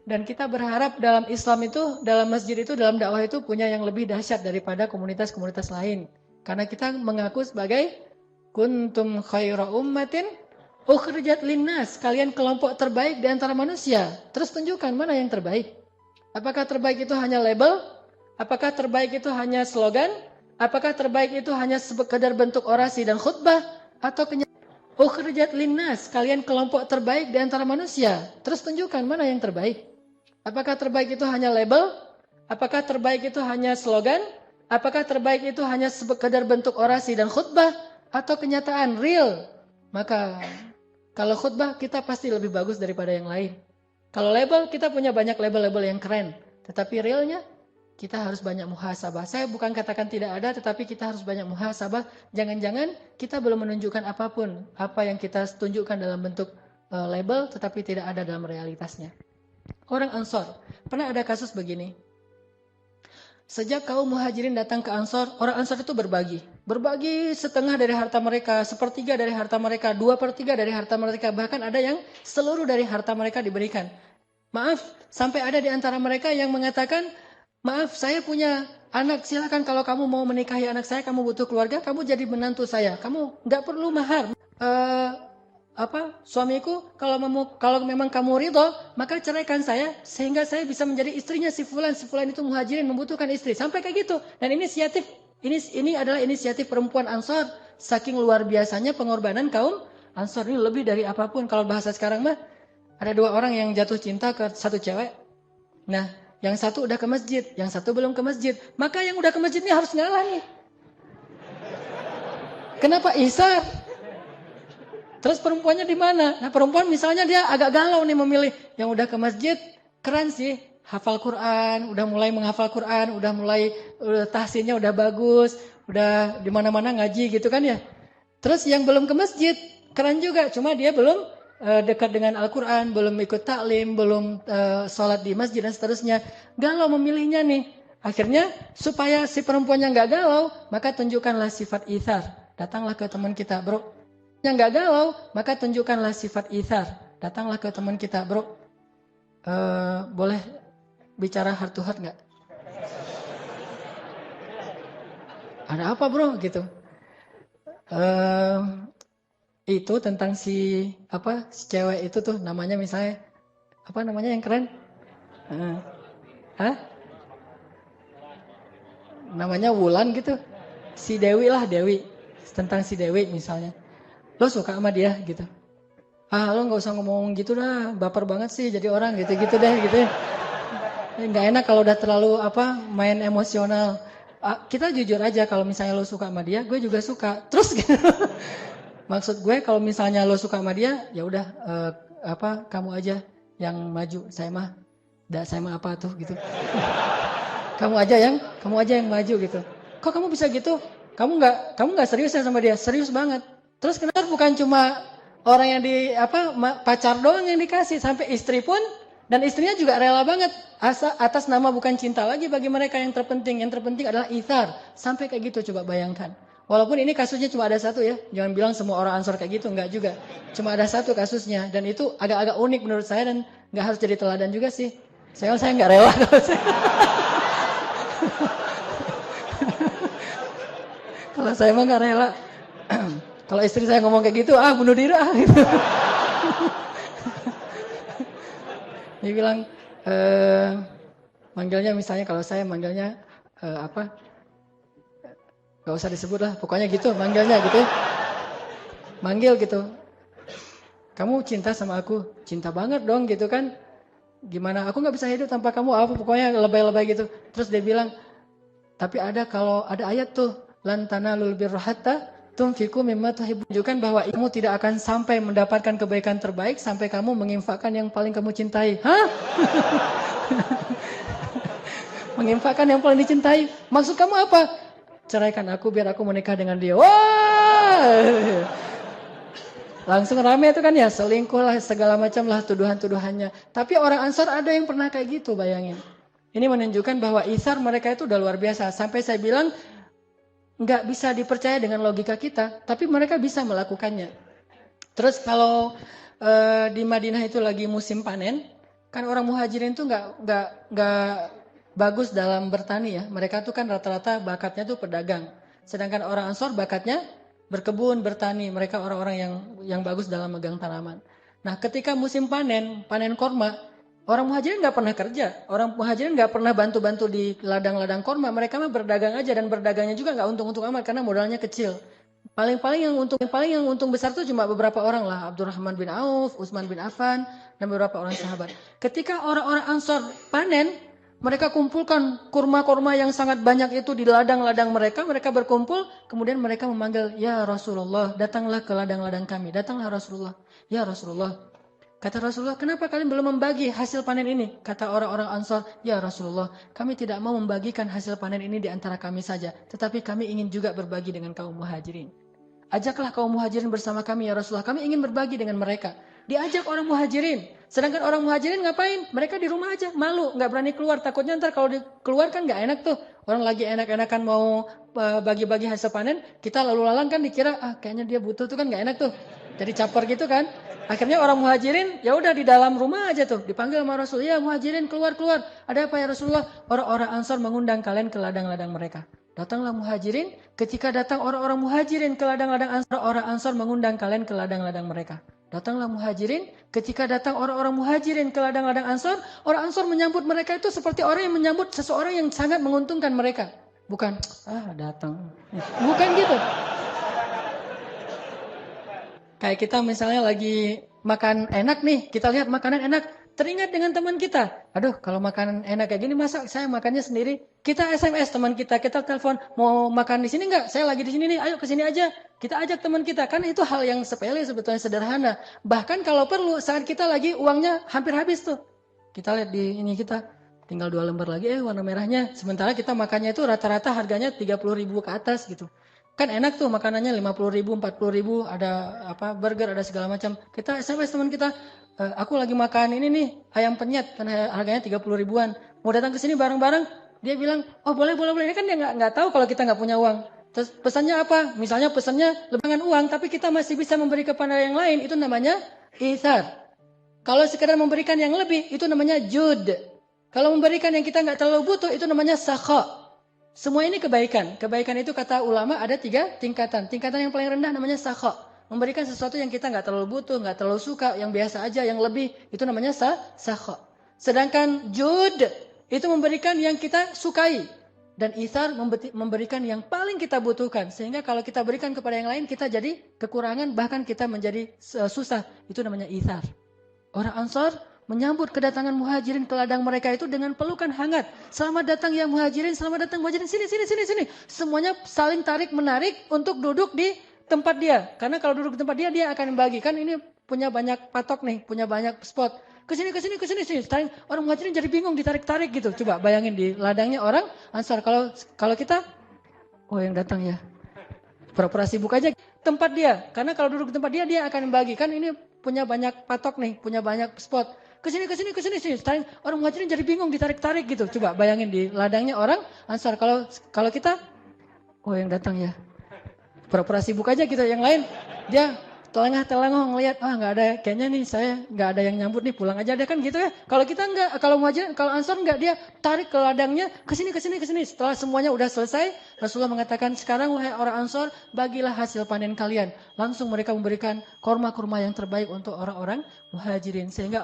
S1: Dan kita berharap dalam Islam itu, dalam masjid itu, dalam dakwah itu punya yang lebih dahsyat daripada komunitas-komunitas lain. Karena kita mengaku sebagai kuntum khaira ummatin ukhrijat linnas, kalian kelompok terbaik di antara manusia. Terus tunjukkan mana yang terbaik. Apakah terbaik itu hanya label? Apakah terbaik itu hanya slogan? Apakah terbaik itu hanya sekedar bentuk orasi dan khutbah? Atau ukhrijat linnas, kalian kelompok terbaik di antara manusia. Terus tunjukkan mana yang terbaik. Apakah terbaik itu hanya label? Apakah terbaik itu hanya slogan? Apakah terbaik itu hanya sekedar bentuk orasi dan khutbah? Atau kenyataan real? Maka kalau khutbah kita pasti lebih bagus daripada yang lain. Kalau label kita punya banyak label-label yang keren. Tetapi realnya kita harus banyak muhasabah. Saya bukan katakan tidak ada, tetapi kita harus banyak muhasabah. Jangan-jangan kita belum menunjukkan apapun. Apa yang kita tunjukkan dalam bentuk label tetapi tidak ada dalam realitasnya. Orang Ansor. Pernah ada kasus begini. Sejak kaum muhajirin datang ke Ansor, orang Ansor itu berbagi. Berbagi setengah dari harta mereka, sepertiga dari harta mereka, 2/3 dari harta mereka. Bahkan ada yang seluruh dari harta mereka diberikan. Maaf, sampai ada di antara mereka yang mengatakan, maaf saya punya anak, silakan kalau kamu mau menikahi anak saya, kamu butuh keluarga, kamu jadi menantu saya. Kamu nggak perlu mahar. Suamiku kalau memang kamu ridho, maka ceraikan saya sehingga saya bisa menjadi istrinya si fulan itu muhajirin membutuhkan istri, sampai kayak gitu. Dan ini adalah inisiatif perempuan Ansor. Saking luar biasanya pengorbanan kaum Ansor ini lebih dari apapun. Kalau bahasa sekarang mah ada 2 orang yang jatuh cinta ke satu cewek. Nah, yang satu udah ke masjid, yang satu belum ke masjid. Maka yang udah ke masjid ini harus ngalah nih. Kenapa Isa? Terus perempuannya di mana? Nah perempuan misalnya dia agak galau nih memilih. Yang udah ke masjid, keren sih. Hafal Quran, udah mulai menghafal Quran, udah mulai tahsinnya udah bagus, udah di mana-mana ngaji gitu kan ya. Terus yang belum ke masjid, keren juga. Cuma dia belum dekat dengan Al-Quran, belum ikut taklim, belum sholat di masjid dan seterusnya. Galau memilihnya nih. Akhirnya supaya si perempuannya nggak galau, maka tunjukkanlah sifat ithar. Datanglah ke teman kita, bro. Yang nggak galau, maka tunjukkanlah sifat ithar. Datanglah ke teman kita, bro. Boleh bicara heart to heart nggak? Ada apa bro? Gitu. Itu tentang si cewek itu tuh namanya misalnya apa namanya yang keren? Namanya Wulan gitu. Si Dewi lah, Dewi. Tentang si Dewi misalnya. Lo suka sama dia gitu. Lo nggak usah ngomong gitu dah, baper banget sih jadi orang gitu-gitu deh gitu. Nggak enak kalau udah terlalu main emosional. Kita jujur aja kalau misalnya lo suka sama dia, gue juga suka. Terus gitu. Maksud gue kalau misalnya lo suka sama dia, ya udah kamu aja yang maju. Saya mah apa tuh gitu. Kamu aja yang maju gitu. Kok kamu bisa gitu? Kamu nggak serius ya sama dia? Serius banget. Terus kenapa bukan cuma orang yang pacar doang yang dikasih, sampai istri pun, dan istrinya juga rela banget atas nama bukan cinta lagi bagi mereka yang terpenting. Yang terpenting adalah ithar. Sampai kayak gitu coba bayangkan. Walaupun ini kasusnya cuma ada satu ya. Jangan bilang semua orang Ansor kayak gitu, enggak juga. Cuma ada satu kasusnya dan itu agak-agak unik menurut saya dan enggak harus jadi teladan juga sih. Saya enggak rela kalau saya. Kalau saya mah enggak rela. Kalau istri saya ngomong kayak gitu, bunuh diri gitu. Dia bilang manggilnya misalnya kalau saya manggilnya gak usah disebut lah, pokoknya gitu manggilnya gitu. Manggil gitu. Kamu cinta sama aku? Cinta banget dong gitu kan. Gimana? Aku gak bisa hidup tanpa kamu, pokoknya lebay-lebay gitu. Terus dia bilang, tapi kalau ada ayat tuh, lan tanalul birra hatta tunfiqu mimma tuhibbun, menunjukkan bahwa kamu tidak akan sampai mendapatkan kebaikan terbaik sampai kamu menginfakkan yang paling kamu cintai. Hah? Menginfakkan yang paling dicintai. Maksud kamu apa? Ceraikan aku biar aku menikah dengan dia. Wah! Langsung rame itu kan ya, selingkuh lah, segala macam lah tuduhan-tuduhannya. Tapi orang Ansor ada yang pernah kayak gitu, bayangin. Ini menunjukkan bahwa ithar mereka itu udah luar biasa. Sampai saya bilang, nggak bisa dipercaya dengan logika kita, tapi mereka bisa melakukannya. Terus kalau di Madinah itu lagi musim panen, kan orang muhajirin itu nggak bagus dalam bertani ya. Mereka tuh kan rata-rata bakatnya tuh pedagang. Sedangkan orang Ansor bakatnya berkebun, bertani. Mereka orang-orang yang bagus dalam megang tanaman. Nah ketika musim panen korma, orang muhajirin nggak pernah kerja. Orang muhajirin nggak pernah bantu-bantu di ladang-ladang korma. Mereka mah berdagang aja, dan berdagangnya juga nggak untung-untung amat karena modalnya kecil. Paling yang untung besar tuh cuma beberapa orang lah. Abdurrahman bin Auf, Utsman bin Affan, dan beberapa orang sahabat. Ketika orang-orang Ansor panen, mereka kumpulkan kurma-kurma yang sangat banyak itu di ladang-ladang mereka. Mereka berkumpul, kemudian mereka memanggil, ya Rasulullah, datanglah ke ladang-ladang kami. Datanglah Rasulullah. Ya Rasulullah. Kata Rasulullah, kenapa kalian belum membagi hasil panen ini? Kata orang-orang Ansor, ya Rasulullah, kami tidak mau membagikan hasil panen ini di antara kami saja. Tetapi kami ingin juga berbagi dengan kaum muhajirin. Ajaklah kaum muhajirin bersama kami ya Rasulullah. Kami ingin berbagi dengan mereka. Diajak orang muhajirin. Sedangkan orang muhajirin ngapain? Mereka di rumah aja, malu, nggak berani keluar. Takutnya ntar kalau keluar kan nggak enak tuh. Orang lagi enak-enakan mau bagi-bagi hasil panen, kita lalu lalang kan dikira, kayaknya dia butuh tuh kan nggak enak tuh. Jadi caper gitu kan. Akhirnya orang muhajirin ya udah di dalam rumah aja tuh dipanggil sama Rasul, ya muhajirin keluar. Ada apa ya Rasulullah? Orang-orang Ansor mengundang kalian ke ladang-ladang mereka. Datanglah muhajirin. Ketika datang orang-orang muhajirin ke ladang-ladang Ansor, orang Ansor mengundang kalian ke ladang-ladang mereka. Datanglah muhajirin. Ketika datang orang-orang muhajirin ke ladang-ladang Ansor, orang Ansor menyambut mereka itu seperti orang yang menyambut seseorang yang sangat menguntungkan mereka. Bukan, datang. Bukan gitu. Kayak kita misalnya lagi makan enak nih, kita lihat makanan enak, teringat dengan teman kita. Aduh, kalau makanan enak kayak gini, masa saya makannya sendiri? Kita SMS teman kita telepon, mau makan di sini nggak? Saya lagi di sini nih, ayo ke sini aja. Kita ajak teman kita, kan itu hal yang sepele sebetulnya, sederhana. Bahkan kalau perlu saat kita lagi uangnya hampir habis tuh. Kita lihat di ini kita tinggal 2 lembar lagi warna merahnya. Sementara kita makannya itu rata-rata harganya 30.000 ke atas gitu. Kan enak tuh makanannya 50.000, 40.000, ada apa burger, ada segala macam. Kita SMS teman kita, aku lagi makan ini nih ayam penyet kan harganya 30 ribuan. Mau datang ke sini bareng-bareng? Dia bilang, oh boleh. Ini kan dia nggak tahu kalau kita nggak punya uang. Terus pesannya apa? Misalnya pesannya lebihan uang, tapi kita masih bisa memberi kepada yang lain. Itu namanya itsar. Kalau sekedar memberikan yang lebih, itu namanya jud. Kalau memberikan yang kita nggak terlalu butuh, itu namanya sakha. Semua ini kebaikan. Kebaikan itu kata ulama ada 3 tingkatan. Tingkatan yang paling rendah namanya sakha. Memberikan sesuatu yang kita nggak terlalu butuh, nggak terlalu suka, yang biasa aja, yang lebih, itu namanya sakha. Sedangkan jud itu memberikan yang kita sukai. Dan itsar memberikan yang paling kita butuhkan. Sehingga kalau kita berikan kepada yang lain, kita jadi kekurangan, bahkan kita menjadi susah. Itu namanya itsar. Orang Ansar menyambut kedatangan muhajirin ke ladang mereka itu dengan pelukan hangat. Selamat datang ya muhajirin, selamat datang muhajirin. Sini. Semuanya saling tarik menarik untuk duduk di tempat dia. Karena kalau duduk di tempat dia, dia akan membagikan. Ini punya banyak patok nih, punya banyak spot. Kesini. Orang muhajirin jadi bingung ditarik-tarik gitu. Coba bayangin di ladangnya orang Ansar. Kalau kita, oh yang datang ya. Pura-pura sibuk aja tempat dia. Karena kalau duduk di tempat dia, dia akan membagikan. Ini punya banyak patok nih, punya banyak spot. Kesini. Orang muhajirin jadi bingung ditarik-tarik gitu. Coba bayangin di ladangnya orang Ansar. Kalau kita, oh yang datang ya. Pura-pura sibuk aja gitu. Yang lain dia telengah-telengah ngelihat, nggak ada, kayaknya nih saya nggak ada yang nyambut nih, pulang aja deh kan gitu ya. Kalau kita nggak, kalau muhajirin, kalau Ansar nggak, dia tarik ke ladangnya, kesini. Setelah semuanya udah selesai, Rasulullah mengatakan, sekarang wahai orang Ansar, bagilah hasil panen kalian. Langsung mereka memberikan kurma-kurma yang terbaik untuk orang-orang muhajirin. Sehingga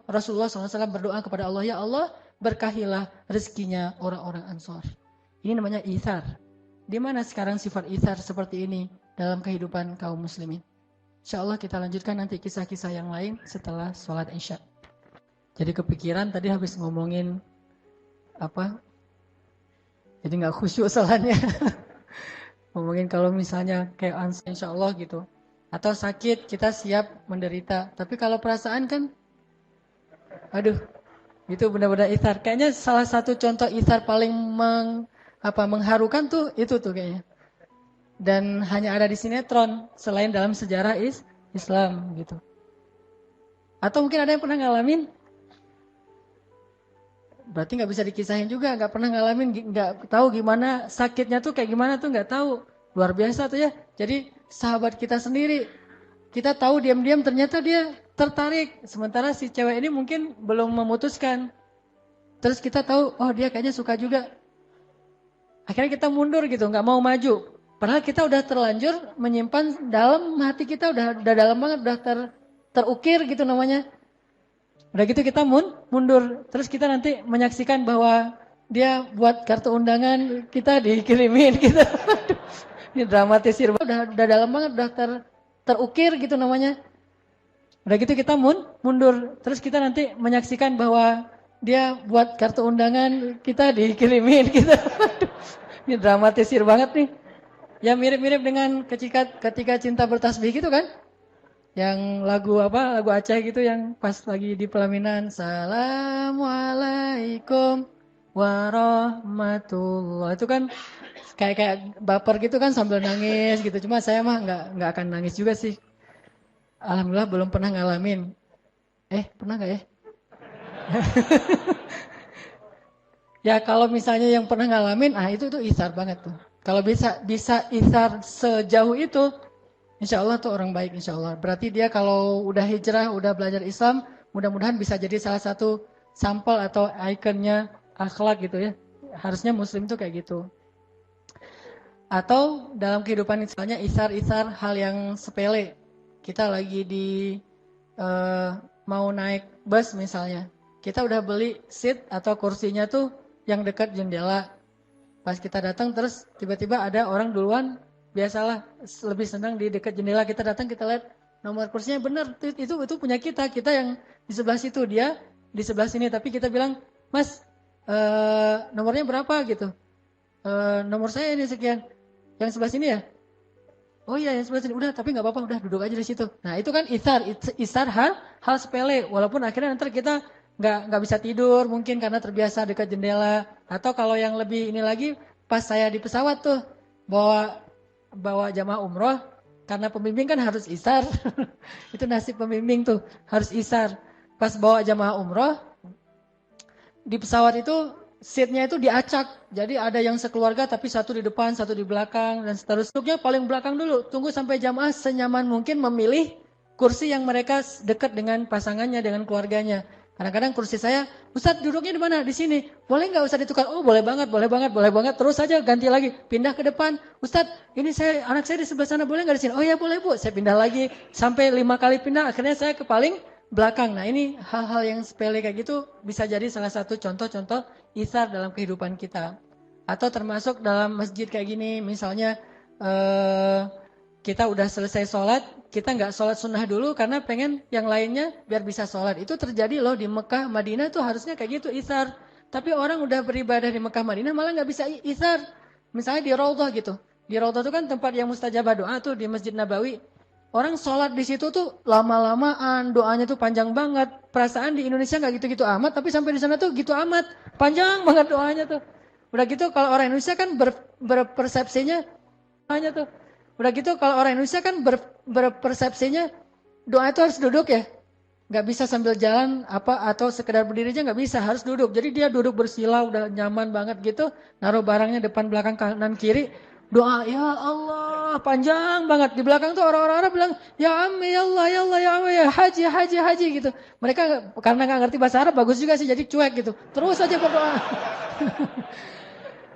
S1: Rasulullah SAW berdoa kepada Allah, ya Allah, berkahilah rezekinya orang-orang Ansar. Ini namanya itsar. Di mana sekarang sifat itsar seperti ini dalam kehidupan kaum muslimin? InsyaAllah kita lanjutkan nanti kisah-kisah yang lain setelah sholat Isya. Jadi kepikiran tadi habis ngomongin apa? Jadi nggak khusyuk salahnya. Ngomongin kalau misalnya kayak Ansar InsyaAllah gitu. Atau sakit kita siap menderita. Tapi kalau perasaan kan, aduh, itu benar-benar itsar. Kayaknya salah satu contoh itsar paling mengharukan tuh itu tuh kayaknya. Dan hanya ada di sinetron selain dalam sejarah Islam gitu. Atau mungkin ada yang pernah ngalamin? Berarti nggak bisa dikisahin juga, nggak pernah ngalamin, nggak tahu gimana sakitnya tuh kayak gimana tuh nggak tahu. Luar biasa tuh ya. Jadi sahabat kita sendiri, kita tahu diam-diam ternyata dia tertarik. Sementara si cewek ini mungkin belum memutuskan. Terus kita tahu, oh dia kayaknya suka juga. Akhirnya kita mundur gitu, nggak mau maju. Padahal kita udah terlanjur menyimpan dalam hati kita, udah dalam banget, udah terukir gitu namanya. Udah gitu kita mundur. Terus kita nanti menyaksikan bahwa dia buat kartu undangan, kita dikirimin gitu. Ini dramatisir banget, udah dalam banget, udah terukir gitu namanya. Udah gitu kita mundur. Terus kita nanti menyaksikan bahwa dia buat kartu undangan, kita dikirimin gitu. Ini dramatisir banget nih. Ya mirip-mirip dengan ketika cinta bertasbih gitu kan. Yang lagu Aceh gitu yang pas lagi di pelaminan. Assalamualaikum warahmatullah. Itu kan kayak baper gitu kan sambil nangis gitu. Cuma saya mah nggak akan nangis juga sih. Alhamdulillah belum pernah ngalamin. Pernah nggak ya? Ya kalau misalnya yang pernah ngalamin, itu itsar banget tuh. Kalau bisa itsar sejauh itu, insya Allah tuh orang baik insya Allah. Berarti dia kalau udah hijrah, udah belajar Islam, mudah-mudahan bisa jadi salah satu sampel atau ikonnya akhlak gitu ya. Harusnya muslim tuh kayak gitu. Atau dalam kehidupan misalnya itsar hal yang sepele. Kita lagi mau naik bus misalnya. Kita udah beli seat atau kursinya tuh yang dekat jendela. Pas kita datang terus tiba-tiba ada orang duluan, biasalah lebih senang di dekat jendela. Kita datang kita lihat nomor kursinya benar, itu punya kita yang di sebelah situ, dia di sebelah sini. Tapi kita bilang, Mas nomornya berapa gitu? Nomor saya ini sekian. Yang sebelah sini ya? Oh iya yang sebelah sini, udah tapi nggak apa-apa, udah duduk aja di situ. Nah itu kan isar, isar hal sepele. Walaupun akhirnya nanti kita nggak bisa tidur mungkin karena terbiasa dekat jendela. Atau kalau yang lebih ini lagi, pas saya di pesawat tuh bawa bawa jamaah umroh, karena pembimbing kan harus isar. Itu nasib pembimbing tuh harus isar. Pas bawa jamaah umroh di pesawat itu seatnya itu diacak. Jadi ada yang sekeluarga tapi satu di depan, satu di belakang dan seterusnya. Paling belakang dulu. Tunggu sampai jamaah senyaman mungkin memilih kursi yang mereka dekat dengan pasangannya, dengan keluarganya. Kadang-kadang kursi saya, Ustadz duduknya di mana? Di sini. Boleh nggak Ustadz ditukar? Oh boleh banget, boleh banget, boleh banget. Terus saja ganti lagi, pindah ke depan. Ustadz, ini anak saya di sebelah sana, boleh nggak di sini? Oh ya boleh Bu. Saya pindah lagi sampai 5 kali pindah. Akhirnya saya ke paling belakang. Nah ini hal-hal yang sepele kayak gitu bisa jadi salah satu contoh-contoh isar dalam kehidupan kita. Atau termasuk dalam masjid kayak gini, misalnya kita udah selesai sholat, kita nggak sholat sunnah dulu karena pengen yang lainnya biar bisa sholat. Itu terjadi loh di Mekah, Madinah tuh harusnya kayak gitu isar. Tapi orang udah beribadah di Mekah, Madinah malah nggak bisa isar. Misalnya di Raudhah gitu. Di Raudhah itu kan tempat yang mustajabah doa tuh di Masjid Nabawi. Orang sholat di situ tuh lama-lamaan, doanya tuh panjang banget. Perasaan di Indonesia nggak gitu-gitu amat, tapi sampai di sana tuh gitu amat. Panjang banget doanya tuh. Udah gitu kalau orang Indonesia kan berpersepsinya, doanya tuh. Udah gitu kalau orang Indonesia kan berpersepsinya doa itu harus duduk ya. Nggak bisa sambil jalan apa atau sekedar berdiri aja nggak bisa, harus duduk. Jadi dia duduk bersila udah nyaman banget gitu, naruh barangnya depan belakang kanan kiri, doa ya Allah panjang banget. Di belakang tuh orang-orang bilang ya Ammi ya Allah ya Allah ya Ammi ya haji haji haji gitu. Mereka karena nggak ngerti bahasa Arab bagus juga sih jadi cuek gitu. Terus aja berdoa.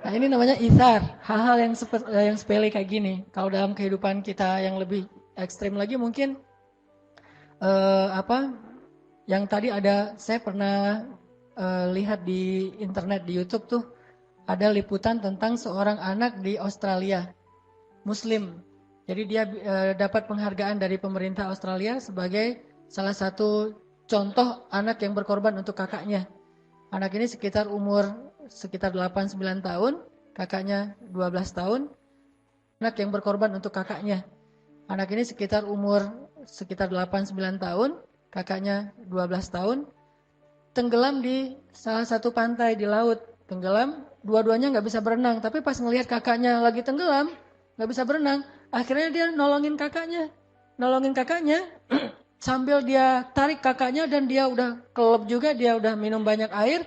S1: Nah ini namanya ithar, hal-hal yang sepele kayak gini. Kalau dalam kehidupan kita yang lebih ekstrim lagi mungkin apa? Yang tadi ada saya pernah lihat di internet di YouTube tuh ada liputan tentang seorang anak di Australia, Muslim. Jadi dia dapat penghargaan dari pemerintah Australia sebagai salah satu contoh anak yang berkorban untuk kakaknya. Anak ini sekitar umur sekitar 8-9 tahun, kakaknya 12 tahun. Anak yang berkorban untuk kakaknya. Anak ini sekitar umur sekitar 8-9 tahun, kakaknya 12 tahun. Tenggelam di salah satu pantai di laut. Tenggelam, dua-duanya nggak bisa berenang. Tapi pas ngelihat kakaknya lagi tenggelam, nggak bisa berenang. Akhirnya dia nolongin kakaknya. Nolongin kakaknya sambil dia tarik kakaknya dan dia udah kelep juga, dia udah minum banyak air.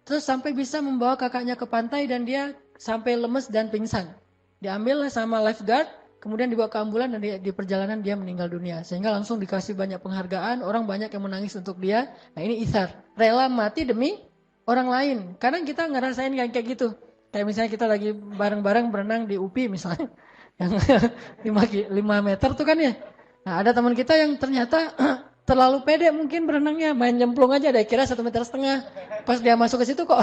S1: Terus sampai bisa membawa kakaknya ke pantai dan dia sampai lemes dan pingsan. Diambil sama lifeguard, kemudian dibawa ke ambulan dan di perjalanan dia meninggal dunia. Sehingga langsung dikasih banyak penghargaan, orang banyak yang menangis untuk dia. Nah ini ithar, rela mati demi orang lain. Kadang kita ngerasain kayak gitu. Kayak misalnya kita lagi bareng-bareng berenang di UPI misalnya. Yang 5 meter tuh kan ya. Nah ada teman kita yang ternyata terlalu pede mungkin berenangnya, main nyemplung aja, ada kira 1,5 meter. Pas dia masuk ke situ kok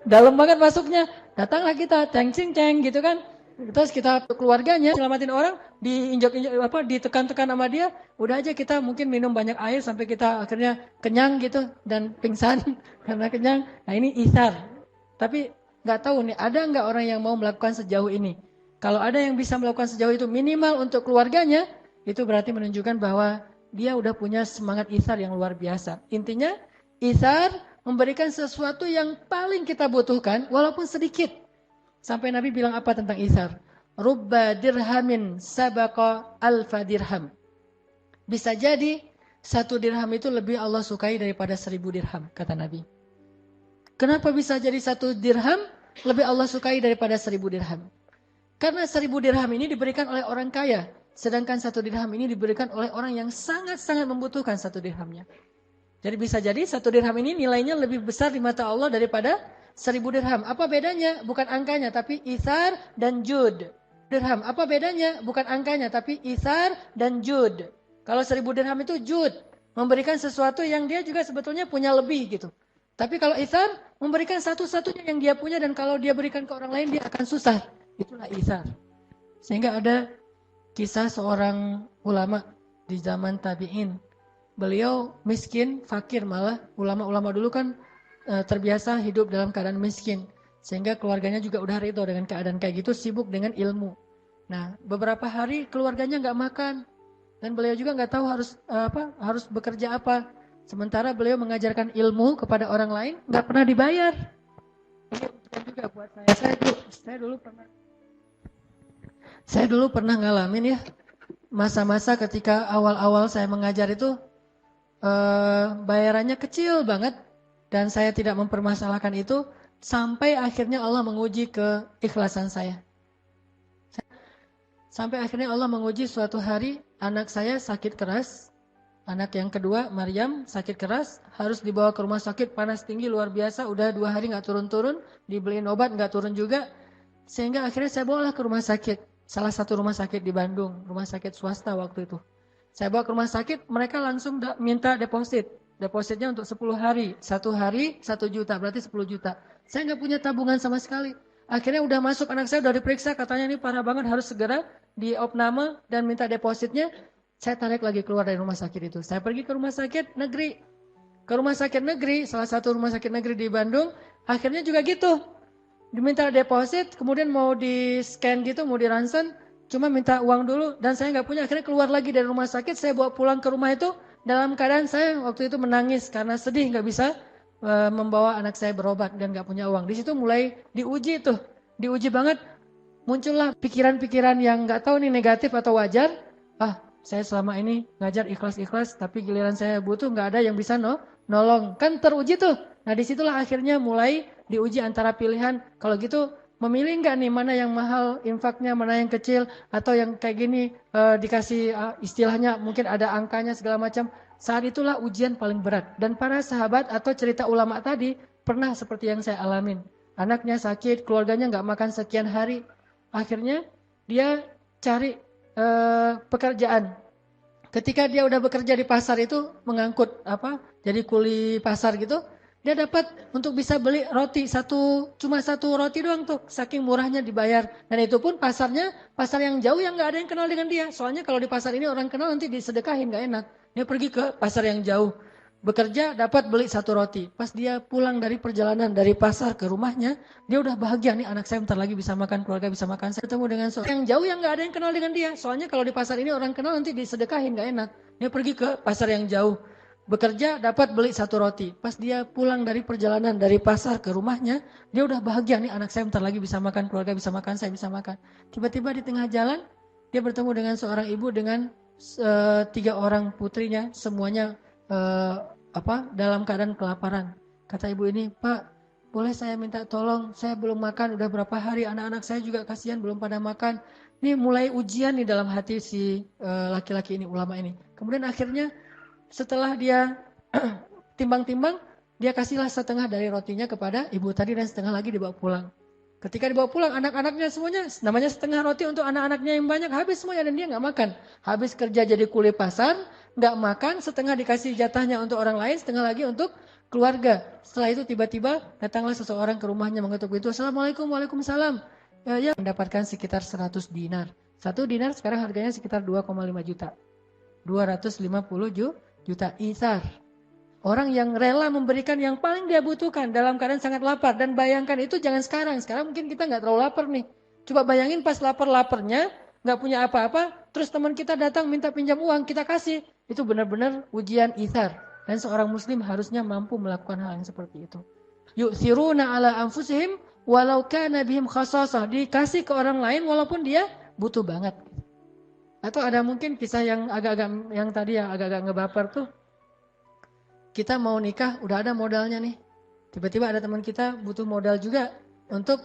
S1: dalam banget masuknya. Datanglah kita, ceng gitu kan. Terus kita keluarganya selamatin orang, diinjak-injak apa, ditekan-tekan sama dia, udah aja kita mungkin minum banyak air sampai kita akhirnya kenyang gitu dan pingsan karena kenyang. Nah ini ithar. Tapi nggak tahu nih, ada nggak orang yang mau melakukan sejauh ini? Kalau ada yang bisa melakukan sejauh itu minimal untuk keluarganya, itu berarti menunjukkan bahwa dia udah punya semangat ithar yang luar biasa. Intinya, ithar memberikan sesuatu yang paling kita butuhkan, walaupun sedikit. Sampai Nabi bilang apa tentang ithar? Rubba dirhamin sabaqa alfa dirham. Bisa jadi, 1 dirham itu lebih Allah sukai daripada 1000 dirham, kata Nabi. Kenapa bisa jadi 1 dirham lebih Allah sukai daripada 1000 dirham? Karena 1000 dirham ini diberikan oleh orang kaya. Sedangkan 1 dirham ini diberikan oleh orang yang sangat-sangat membutuhkan 1 dirhamnya. Jadi bisa jadi 1 dirham ini nilainya lebih besar di mata Allah daripada 1000 dirham. Apa bedanya? Bukan angkanya, tapi ithar dan jud. Dirham, apa bedanya? Bukan angkanya, tapi ithar dan jud. Kalau 1000 dirham itu jud. Memberikan sesuatu yang dia juga sebetulnya punya lebih gitu. Tapi kalau ithar, memberikan satu-satunya yang dia punya dan kalau dia berikan ke orang lain dia akan susah. Itulah ithar. Sehingga ada kisah seorang ulama di zaman tabi'in. Beliau miskin, fakir malah. Ulama-ulama dulu kan terbiasa hidup dalam keadaan miskin. Sehingga keluarganya juga udah ridho dengan keadaan kayak gitu, sibuk dengan ilmu. Nah, beberapa hari keluarganya nggak makan dan beliau juga nggak tahu harus bekerja apa. Sementara beliau mengajarkan ilmu kepada orang lain nggak pernah dibayar. Ini ujian juga buat saya. Saya dulu pernah ngalamin ya masa-masa ketika awal-awal saya mengajar itu bayarannya kecil banget dan saya tidak mempermasalahkan itu sampai akhirnya Allah menguji keikhlasan saya. Sampai akhirnya Allah menguji suatu hari anak saya sakit keras. Anak yang kedua, Maryam, sakit keras. Harus dibawa ke rumah sakit, panas tinggi luar biasa. Udah 2 hari gak turun-turun. Dibeliin obat gak turun juga. Sehingga akhirnya saya bawalah ke rumah sakit. Salah satu rumah sakit di Bandung. Rumah sakit swasta waktu itu. Saya bawa ke rumah sakit, mereka langsung minta deposit. Depositnya untuk 10 hari. 1 hari 1 juta, berarti 10 juta. Saya gak punya tabungan sama sekali. Akhirnya udah masuk, anak saya udah diperiksa, katanya ini parah banget, harus segera diopname dan minta depositnya. Saya tarik lagi keluar dari rumah sakit itu. Saya pergi ke rumah sakit negeri. Ke rumah sakit negeri, salah satu rumah sakit negeri di Bandung. Akhirnya juga gitu. Diminta deposit, kemudian mau di scan gitu, mau di ronsen. Cuma minta uang dulu dan saya nggak punya. Akhirnya keluar lagi dari rumah sakit, saya bawa pulang ke rumah itu. Dalam keadaan saya waktu itu menangis karena sedih nggak bisa membawa anak saya berobat dan nggak punya uang. Di situ mulai diuji tuh. Diuji banget. Muncullah pikiran-pikiran yang nggak tahu nih negatif atau wajar. Saya selama ini ngajar ikhlas-ikhlas, tapi giliran saya butuh nggak ada yang bisa nolong. Kan teruji tuh. Nah disitulah akhirnya mulai diuji antara pilihan. Kalau gitu memilih nggak nih mana yang mahal infaknya, mana yang kecil. Atau yang kayak gini dikasih istilahnya mungkin ada angkanya segala macam. Saat itulah ujian paling berat. Dan para sahabat atau cerita ulama tadi pernah seperti yang saya alamin. Anaknya sakit, keluarganya nggak makan sekian hari. Akhirnya dia cari pekerjaan. Ketika dia udah bekerja di pasar itu mengangkut jadi kuli pasar gitu, dia dapat untuk bisa beli roti cuma satu roti doang tuh, saking murahnya dibayar. Dan itu pun pasarnya pasar yang jauh yang nggak ada yang kenal dengan dia. Soalnya kalau di pasar ini orang kenal nanti disedekahin nggak enak. Dia pergi ke pasar yang jauh. Bekerja dapat beli satu roti. Pas dia pulang dari perjalanan dari pasar ke rumahnya, dia udah bahagia nih, anak saya bentar lagi bisa makan, keluarga bisa makan. Saya ketemu dengan seorang yang jauh yang nggak ada yang kenal dengan dia. Soalnya kalau di pasar ini orang kenal nanti disedekahin nggak enak. Dia pergi ke pasar yang jauh. Bekerja dapat beli satu roti. Pas dia pulang dari perjalanan dari pasar ke rumahnya, dia udah bahagia nih, anak saya bentar lagi bisa makan, keluarga bisa makan, saya bisa makan. Tiba-tiba di tengah jalan dia bertemu dengan seorang ibu dengan 3 orang putrinya, semuanya dalam keadaan kelaparan. Kata ibu ini, Pak, boleh saya minta tolong? Saya belum makan udah berapa hari, anak-anak saya juga kasihan belum pada makan. Ini mulai ujian nih dalam hati si laki-laki ini, ulama ini. Kemudian akhirnya setelah dia timbang-timbang, dia kasihlah setengah dari rotinya kepada ibu tadi dan setengah lagi dibawa pulang. Ketika dibawa pulang, anak-anaknya semuanya, namanya setengah roti untuk anak-anaknya yang banyak, habis semuanya dan dia nggak makan. Habis kerja jadi kuli pasar, nggak makan, setengah dikasih jatahnya untuk orang lain, setengah lagi untuk keluarga. Setelah itu tiba-tiba datanglah seseorang ke rumahnya mengetuk pintu. Assalamualaikum, waalaikumsalam. Ya, mendapatkan sekitar 100 dinar. 1 dinar sekarang harganya sekitar 2,5 juta. 250 juta isar. Orang yang rela memberikan yang paling dia butuhkan dalam keadaan sangat lapar. Dan bayangkan itu jangan sekarang. Sekarang mungkin kita nggak terlalu lapar nih. Coba bayangin pas lapar-laparnya, nggak punya apa-apa, terus teman kita datang minta pinjam uang, kita kasih. Itu benar-benar ujian ithar. Dan seorang muslim harusnya mampu melakukan hal yang seperti itu. Yu'thiruna ala anfusihim walau kana bihim khasasah. Dikasih ke orang lain walaupun dia butuh banget. Atau ada mungkin kisah yang agak-agak yang tadi yang agak-agak ngebaper tuh. Kita mau nikah, udah ada modalnya nih. Tiba-tiba ada teman kita butuh modal juga untuk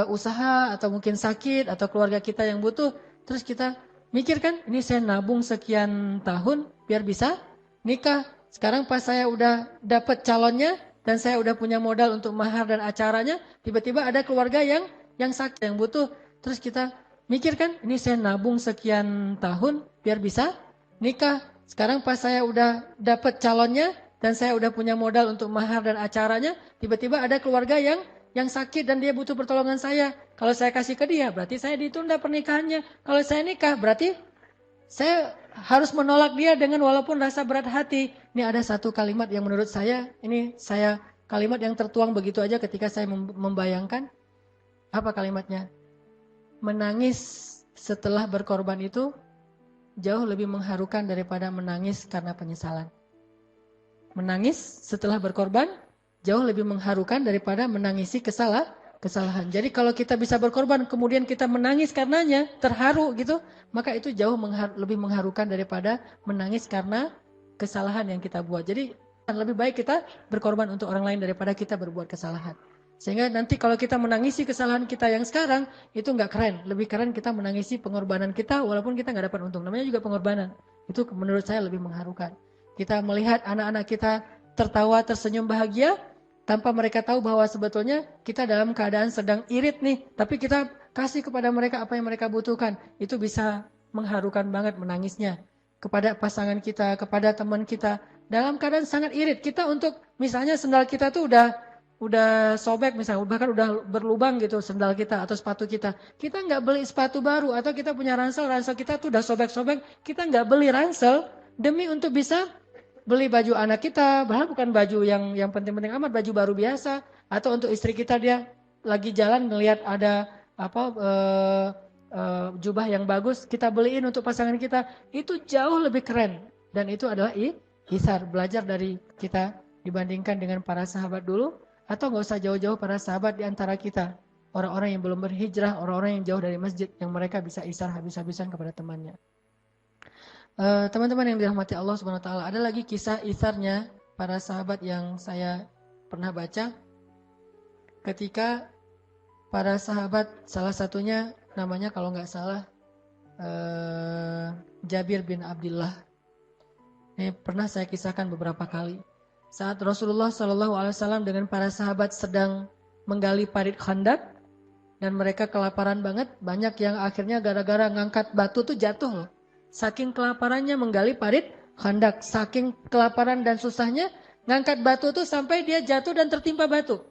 S1: usaha atau mungkin sakit atau keluarga kita yang butuh. Terus kita mikir kan, ini saya nabung sekian tahun biar bisa nikah. Sekarang pas saya udah dapat calonnya dan saya udah punya modal untuk mahar dan acaranya, tiba-tiba ada keluarga yang sakit, yang butuh. Terus kita mikir kan, ini saya nabung sekian tahun biar bisa nikah. Sekarang pas saya udah dapat calonnya dan saya udah punya modal untuk mahar dan acaranya, tiba-tiba ada keluarga yang sakit dan dia butuh pertolongan saya. Kalau saya kasih ke dia, berarti saya ditunda pernikahannya. Kalau saya nikah, berarti saya harus menolak dia dengan walaupun rasa berat hati. Ini ada satu kalimat yang menurut saya, kalimat yang tertuang begitu aja ketika saya membayangkan. Apa kalimatnya? Menangis setelah berkorban itu jauh lebih mengharukan daripada menangis karena penyesalan. Menangis setelah berkorban jauh lebih mengharukan daripada menangisi kesalahan. Jadi kalau kita bisa berkorban kemudian kita menangis karenanya, terharu gitu, maka itu jauh lebih mengharukan daripada menangis karena kesalahan yang kita buat. Jadi lebih baik kita berkorban untuk orang lain daripada kita berbuat kesalahan. Sehingga nanti kalau kita menangisi kesalahan kita yang sekarang, itu nggak keren. Lebih keren kita menangisi pengorbanan kita walaupun kita nggak dapat untung. Namanya juga pengorbanan. Itu menurut saya lebih mengharukan. Kita melihat anak-anak kita tertawa, tersenyum bahagia, tanpa mereka tahu bahwa sebetulnya kita dalam keadaan sedang irit nih. Tapi kita kasih kepada mereka apa yang mereka butuhkan. Itu bisa mengharukan banget menangisnya. Kepada pasangan kita, kepada teman kita. Dalam keadaan sangat irit. Kita untuk, misalnya sendal kita tuh udah sobek misalnya, bahkan udah berlubang gitu sendal kita atau sepatu kita. Kita nggak beli sepatu baru atau kita punya ransel kita tuh udah sobek-sobek. Kita nggak beli ransel demi untuk bisa beli baju anak kita, bahkan bukan baju yang penting-penting amat, baju baru biasa. Atau untuk istri kita, dia lagi jalan ngelihat ada jubah yang bagus, kita beliin untuk pasangan kita. Itu jauh lebih keren. Dan itu adalah ihsar, belajar dari kita dibandingkan dengan para sahabat dulu. Atau nggak usah jauh-jauh para sahabat di antara kita. Orang-orang yang belum berhijrah, orang-orang yang jauh dari masjid, yang mereka bisa ihsar habis-habisan kepada temannya. Teman-teman yang dirahmati Allah Subhanahu wa taala, ada lagi kisah isarnya para sahabat yang saya pernah baca. Ketika para sahabat, salah satunya namanya kalau nggak salah Jabir bin Abdullah. Ini pernah saya kisahkan beberapa kali. Saat Rasulullah SAW dengan para sahabat sedang menggali parit Khandak dan mereka kelaparan banget, banyak yang akhirnya gara-gara ngangkat batu tuh jatuh loh. Saking kelaparannya menggali parit Khandak, saking kelaparan dan susahnya ngangkat batu tuh sampai dia jatuh dan tertimpa batu.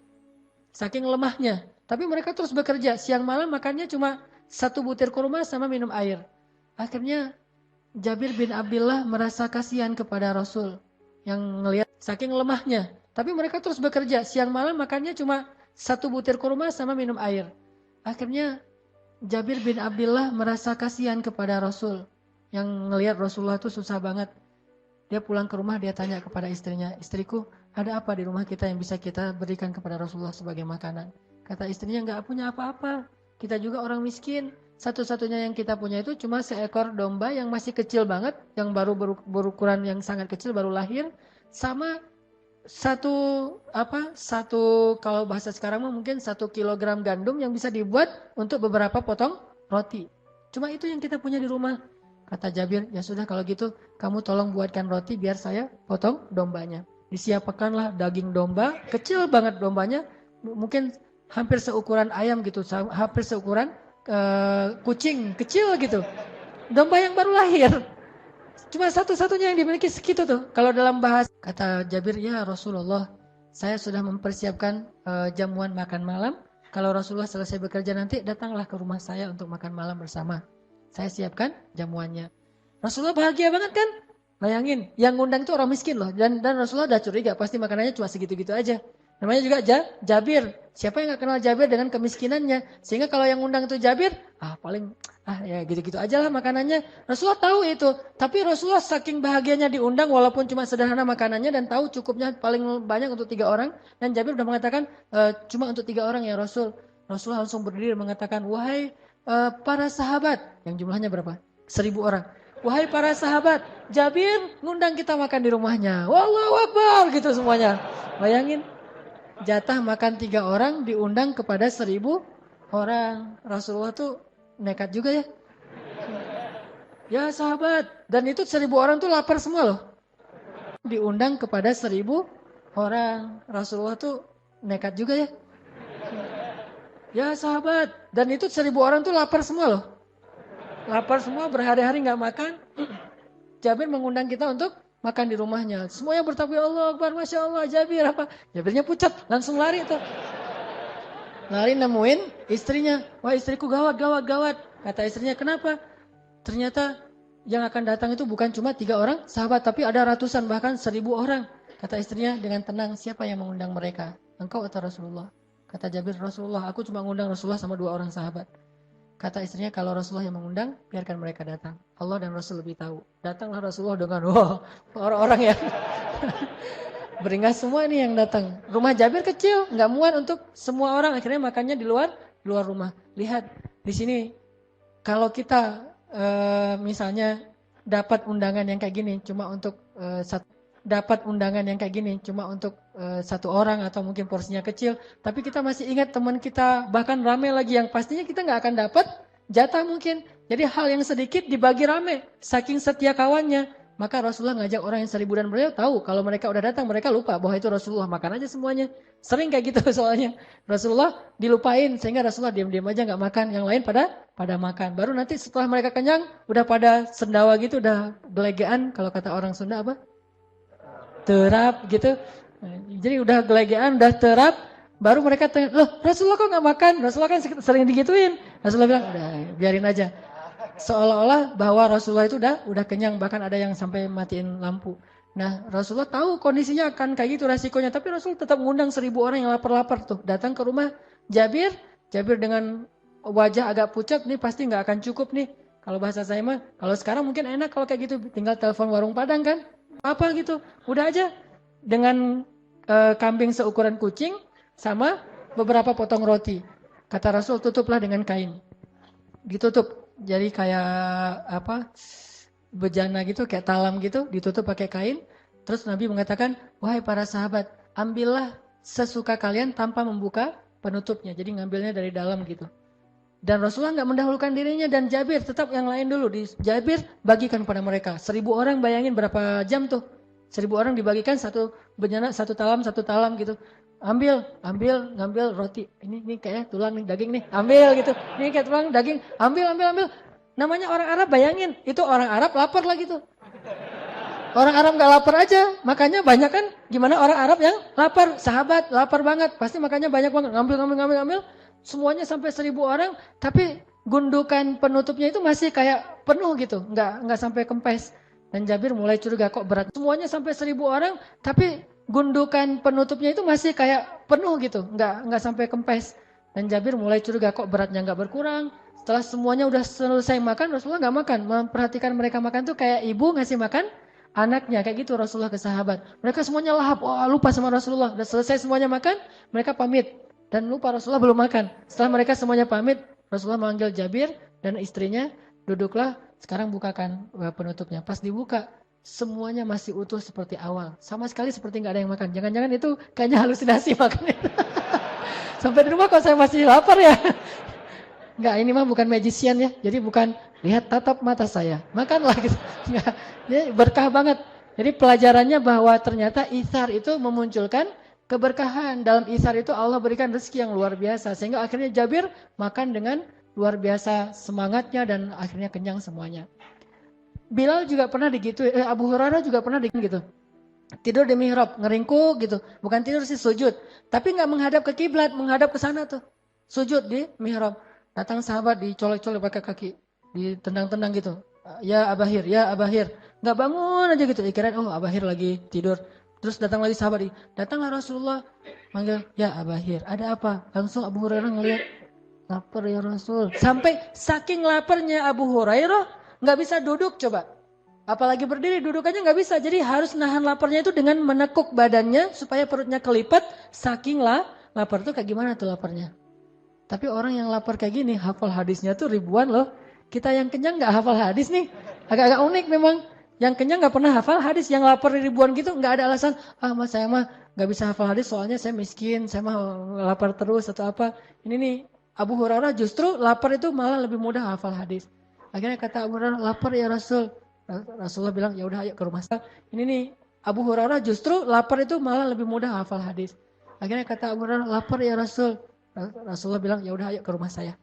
S1: Saking lemahnya. Tapi mereka terus bekerja, siang malam makannya cuma 1 butir kurma sama minum air. Akhirnya Jabir bin Abdullah merasa kasihan kepada Rasul yang ngelihat saking lemahnya. Tapi mereka terus bekerja, siang malam makannya cuma 1 butir kurma sama minum air. Akhirnya Jabir bin Abdullah merasa kasihan kepada Rasul yang ngelihat Rasulullah itu susah banget. Dia pulang ke rumah, dia tanya kepada istrinya, istriku, ada apa di rumah kita yang bisa kita berikan kepada Rasulullah sebagai makanan? Kata istrinya, nggak punya apa-apa. Kita juga orang miskin. Satu-satunya yang kita punya itu cuma seekor domba yang masih kecil banget, yang baru berukuran yang sangat kecil, baru lahir, sama satu kalau bahasa sekarang mungkin 1 kilogram gandum yang bisa dibuat untuk beberapa potong roti. Cuma itu yang kita punya di rumah. Kata Jabir, ya sudah kalau gitu kamu tolong buatkan roti biar saya potong dombanya. Disiapkanlah daging domba, kecil banget dombanya, mungkin hampir seukuran ayam gitu, hampir seukuran kucing kecil gitu. Domba yang baru lahir. Cuma satu-satunya yang dimiliki segitu tuh. Kalau dalam bahasa, kata Jabir, ya Rasulullah, saya sudah mempersiapkan jamuan makan malam. Kalau Rasulullah selesai bekerja nanti, datanglah ke rumah saya untuk makan malam bersama. Saya siapkan jamuannya. Rasulullah bahagia banget kan? Bayangin, yang ngundang itu orang miskin loh. Dan Rasulullah udah curiga, pasti makanannya cuma segitu-gitu aja. Namanya juga Jabir. Siapa yang gak kenal Jabir dengan kemiskinannya? Sehingga kalau yang ngundang itu Jabir, ya gitu-gitu aja lah makanannya. Rasulullah tahu itu. Tapi Rasulullah saking bahagianya diundang walaupun cuma sederhana makanannya dan tahu cukupnya paling banyak untuk 3 orang. Dan Jabir udah mengatakan, cuma untuk 3 orang ya Rasul. Rasulullah langsung berdiri mengatakan, wahai para sahabat. Yang jumlahnya berapa? 1000 orang. Wahai para sahabat, Jabir ngundang kita makan di rumahnya. Wallahu Akbar gitu semuanya. Bayangin. Jatah makan 3 orang diundang kepada 1000 orang. Rasulullah tuh nekat juga ya. Ya sahabat. Dan itu 1000 orang tuh lapar semua loh. Diundang kepada 1000 orang. Rasulullah tuh nekat juga ya. Ya sahabat. Dan itu 1000 orang tuh lapar semua loh. Lapar semua berhari-hari gak makan. Jabir mengundang kita untuk makan di rumahnya. Semuanya bertakbir Allah Akbar, Masya Allah, Jabir apa? Jabirnya pucat, langsung lari tuh. Lari nemuin istrinya. Wah istriku gawat. Kata istrinya, kenapa? Ternyata yang akan datang itu bukan cuma 3 orang sahabat, tapi ada ratusan, bahkan 1000 orang. Kata istrinya dengan tenang, siapa yang mengundang mereka? Engkau atau Rasulullah? Kata Jabir, Rasulullah, aku cuma mengundang Rasulullah sama 2 orang sahabat. Kata istrinya, kalau Rasulullah yang mengundang, biarkan mereka datang. Allah dan Rasul lebih tahu. Datanglah Rasulullah dengan orang-orang yang beringas semua nih yang datang. Rumah Jabir kecil, nggak muat untuk semua orang. Akhirnya makannya di luar rumah. Lihat di sini, kalau kita misalnya dapat undangan yang kayak gini, cuma untuk satu orang atau mungkin porsinya kecil, tapi kita masih ingat teman kita, bahkan rame lagi yang pastinya kita nggak akan dapat jatah mungkin. Jadi hal yang sedikit dibagi rame, saking setia kawannya. Maka Rasulullah ngajak orang yang 1000 dan beliau tahu kalau mereka udah datang mereka lupa bahwa itu Rasulullah, makan aja semuanya. Sering kayak gitu soalnya. Rasulullah dilupain sehingga Rasulullah diam-diam aja nggak makan, yang lain pada makan. Baru nanti setelah mereka kenyang udah pada sendawa gitu, udah gelegean, kalau kata orang Sunda apa? Terap gitu. Jadi udah gelegean, udah terap, baru mereka tanya, loh Rasulullah kok nggak makan? Rasulullah kan sering digituin. Rasulullah bilang, udah biarin aja. Seolah-olah bahwa Rasulullah itu udah kenyang, bahkan ada yang sampai matiin lampu. Nah Rasulullah tahu kondisinya akan kayak gitu resikonya, tapi Rasul tetap mengundang 1000 orang yang lapar-lapar tuh datang ke rumah Jabir. Jabir dengan wajah agak pucat, nih pasti nggak akan cukup nih. Kalau bahasa saya mah, kalau sekarang mungkin enak kalau kayak gitu, tinggal telepon warung Padang kan, apa gitu, udah aja dengan kambing seukuran kucing sama beberapa potong roti. Kata Rasul, tutuplah dengan kain, ditutup. Jadi kayak apa, bejana gitu, kayak talam gitu, ditutup pakai kain. Terus Nabi mengatakan, wahai para sahabat, ambillah sesuka kalian tanpa membuka penutupnya. Jadi ngambilnya dari dalam gitu. Dan Rasulullah nggak mendahulukan dirinya dan Jabir, tetap yang lain dulu. Jabir bagikan pada mereka. 1000 orang, bayangin berapa jam tuh. 1000 orang dibagikan satu bejana, satu talam gitu. Ngambil roti. Ini kayak tulang nih, daging nih. Ambil gitu. Ini kayak tulang, daging. Ambil. Namanya orang Arab, bayangin. Itu orang Arab lapar lah gitu. Orang Arab gak lapar aja. Makanya banyak kan, gimana orang Arab yang lapar. Sahabat, lapar banget. Pasti makanya banyak banget. Ngambil. Semuanya sampai 1000 orang. Tapi gundukan penutupnya itu masih kayak penuh gitu. Nggak sampai kempes. Dan Jabir mulai curiga, kok berat. Semuanya sampai 1000 orang. Tapi gundukan penutupnya itu masih kayak penuh gitu, nggak sampai kempes. Dan Jabir mulai curiga, kok beratnya nggak berkurang. Setelah semuanya udah selesai makan, Rasulullah nggak makan. Memperhatikan mereka makan tuh kayak ibu ngasih makan anaknya, kayak gitu Rasulullah ke sahabat. Mereka semuanya lahap, lupa sama Rasulullah. Udah selesai semuanya makan, mereka pamit. Dan lupa Rasulullah belum makan. Setelah mereka semuanya pamit, Rasulullah memanggil Jabir dan istrinya, duduklah, sekarang bukakan penutupnya. Pas dibuka, semuanya masih utuh seperti awal. Sama sekali seperti nggak ada yang makan. Jangan-jangan itu kayaknya halusinasi makannya. Sampai di rumah kok saya masih lapar ya. Nggak, ini mah bukan magician ya. Jadi bukan lihat tatap mata saya. Makanlah gitu. Nggak, ini berkah banget. Jadi pelajarannya bahwa ternyata itsar itu memunculkan keberkahan. Dalam itsar itu Allah berikan rezeki yang luar biasa. Sehingga akhirnya Jabir makan dengan luar biasa semangatnya dan akhirnya kenyang semuanya. Bilal juga pernah digitu, Abu Hurairah juga pernah gitu. Tidur di mihrab, ngeringkuk gitu. Bukan tidur sih, sujud. Tapi nggak menghadap ke kiblat, menghadap ke sana tuh. Sujud di mihrab. Datang sahabat dicolek-colek pakai kaki, ditendang-tendang gitu. Ya Abahir. Nggak bangun aja gitu. Dikirain Abahir lagi tidur. Terus datang lagi sahabat, datanglah Rasulullah, manggil, ya Abahir, ada apa? Langsung Abu Hurairah ngelihat, lapar ya Rasul. Sampai saking laparnya Abu Hurairah, nggak bisa duduk coba. Apalagi berdiri, duduk aja nggak bisa. Jadi harus nahan laparnya itu dengan menekuk badannya supaya perutnya kelipat. Saking lapar tuh kayak gimana tuh laparnya. Tapi orang yang lapar kayak gini, hafal hadisnya tuh ribuan loh. Kita yang kenyang nggak hafal hadis nih. Agak-agak unik memang. Yang kenyang nggak pernah hafal hadis, yang lapar ribuan gitu nggak ada alasan. Mas saya mah nggak bisa hafal hadis soalnya saya miskin, saya mah lapar terus atau apa. Ini nih Abu Hurairah justru lapar itu malah lebih mudah hafal hadis. Akhirnya kata Abu Hurairah, lapar ya Rasul. Rasulullah bilang, ya udah ayo ke rumah saya. Ini nih Abu Hurairah justru lapar itu malah lebih mudah hafal hadis. Akhirnya kata Abu Hurairah, lapar ya Rasul. Rasulullah bilang, ya udah ayo ke rumah saya.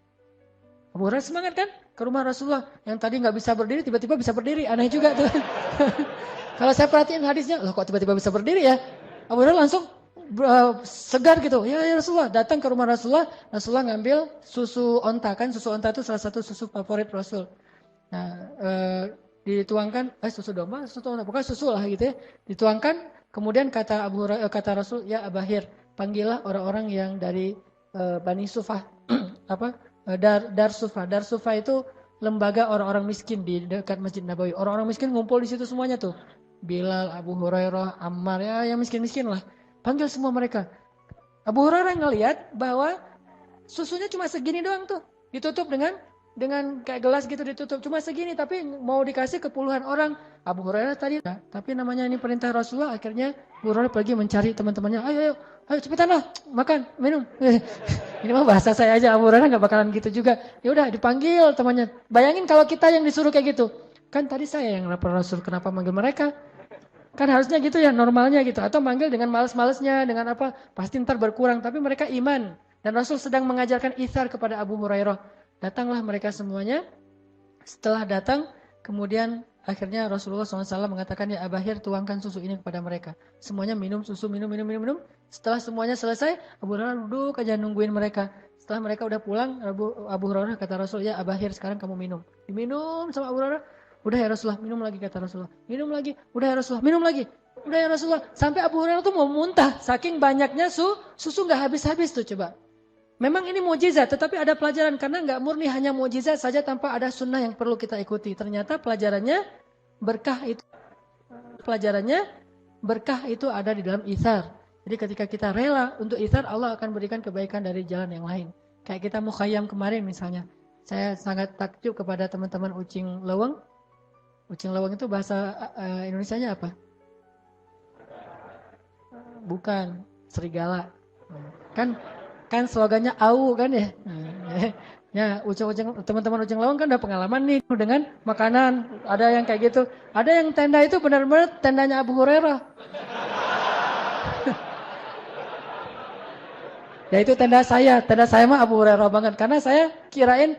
S1: Abu Hurairah semangat kan ke rumah Rasulullah. Yang tadi nggak bisa berdiri tiba-tiba bisa berdiri, aneh juga tuh. Kalau saya perhatiin hadisnya, loh kok tiba-tiba bisa berdiri ya? Abu Hurairah langsung segar gitu. Ya Rasulullah, datang ke rumah Rasulullah. Rasulullah ngambil susu onta, kan susu onta itu salah satu susu favorit Rasul. Nah, dituangkan susu domba, susu onta, pokoknya susu lah gitu ya. Dituangkan, kemudian kata kata Rasul, ya Abahir, panggillah orang-orang yang dari Bani Sufah, Darsufa. Darsufa itu lembaga orang-orang miskin di dekat Masjid Nabawi. Orang-orang miskin ngumpul di situ semuanya tuh. Bilal, Abu Hurairah, Ammar, ya yang miskin-miskin lah. Panggil semua mereka. Abu Hurairah ngelihat bahwa susunya cuma segini doang tuh. Ditutup dengan kayak gelas gitu ditutup. Cuma segini tapi mau dikasih ke puluhan orang. Abu Hurairah tadi. Tapi namanya ini perintah Rasulullah. Akhirnya Abu Hurairah pergi mencari teman-temannya. Ayo cepetan lah. Makan, minum. Ini mah bahasa saya aja. Abu Hurairah gak bakalan gitu juga. Ya udah dipanggil temannya. Bayangin kalau kita yang disuruh kayak gitu. Kan tadi saya yang lapor Rasul. Kenapa manggil mereka? Kan harusnya gitu ya normalnya gitu. Atau manggil dengan males-malesnya. Dengan apa. Pasti ntar berkurang. Tapi mereka iman. Dan Rasul sedang mengajarkan itsar kepada Abu Hurairah. Datanglah mereka semuanya. Setelah datang, kemudian akhirnya Rasulullah SAW mengatakan, ya Abahir tuangkan susu ini kepada mereka. Semuanya minum susu, minum. Setelah semuanya selesai, Abu Hurairah duduk aja nungguin mereka. Setelah mereka udah pulang, Abu Hurairah kata Rasul, ya Abahir sekarang kamu minum. Diminum sama Abu Hurairah. Udah ya Rasulullah, minum lagi kata Rasulullah. Minum lagi, udah ya Rasulullah, minum lagi. Udah ya Rasulullah. Sampai Abu Hurairah tuh mau muntah. Saking banyaknya susu gak habis-habis tuh coba. Memang ini mukjizat, tetapi ada pelajaran karena nggak murni hanya mukjizat saja tanpa ada sunnah yang perlu kita ikuti. Ternyata pelajarannya berkah itu ada di dalam itsar. Jadi ketika kita rela untuk itsar, Allah akan berikan kebaikan dari jalan yang lain. Kayak kita mukhayyam kemarin misalnya. Saya sangat takjub kepada teman-teman Ucing Leweng. Ucing Leweng itu bahasa Indonesianya apa? Bukan, serigala. Kan slogannya AU kan ya. Ya, teman-teman Ucing Lawang kan udah pengalaman nih dengan makanan. Ada yang kayak gitu. Ada yang tenda itu benar-benar tendanya Abu Hurairah. Ya itu tenda saya mah Abu Hurairah banget. Karena saya kirain,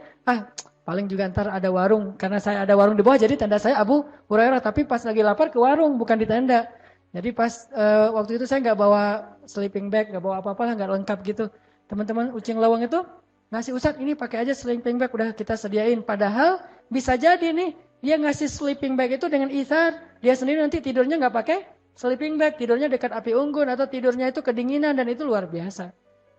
S1: paling juga ntar ada warung. Karena saya ada warung di bawah, jadi tenda saya Abu Hurairah. Tapi pas lagi lapar ke warung, bukan di tenda. Jadi pas waktu itu saya nggak bawa sleeping bag, nggak bawa apa-apa lah, nggak lengkap gitu. Teman-teman Ucing Lawang itu ngasih, Ustadz ini pakai aja sleeping bag udah kita sediain. Padahal bisa jadi nih dia ngasih sleeping bag itu dengan itsar. Dia sendiri nanti tidurnya nggak pakai sleeping bag, tidurnya dekat api unggun atau tidurnya itu kedinginan dan itu luar biasa.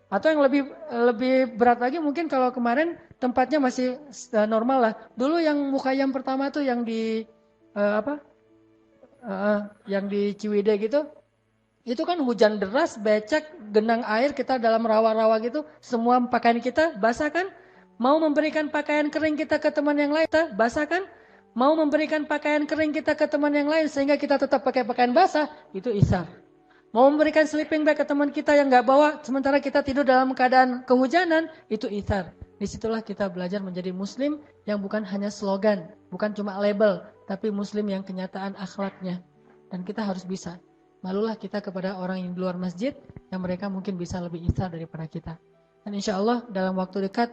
S1: Atau yang lebih berat lagi mungkin kalau kemarin tempatnya masih normal lah. Dulu yang mukhayyam pertama tuh yang di yang di Ciwidey gitu. Itu kan hujan deras, becek, genang air, kita dalam rawa-rawa gitu, semua pakaian kita basah kan? Mau memberikan pakaian kering kita ke teman yang lain, kita basah kan? Mau memberikan pakaian kering kita ke teman yang lain sehingga kita tetap pakai pakaian basah, itu itsar. Mau memberikan sleeping bag ke teman kita yang nggak bawa, sementara kita tidur dalam keadaan kehujanan, itu itsar. Disitulah kita belajar menjadi muslim yang bukan hanya slogan, bukan cuma label, tapi muslim yang kenyataan akhlaknya. Dan kita harus bisa. Malulah kita kepada orang yang di luar masjid yang mereka mungkin bisa lebih itsar daripada kita. Dan insya Allah dalam waktu dekat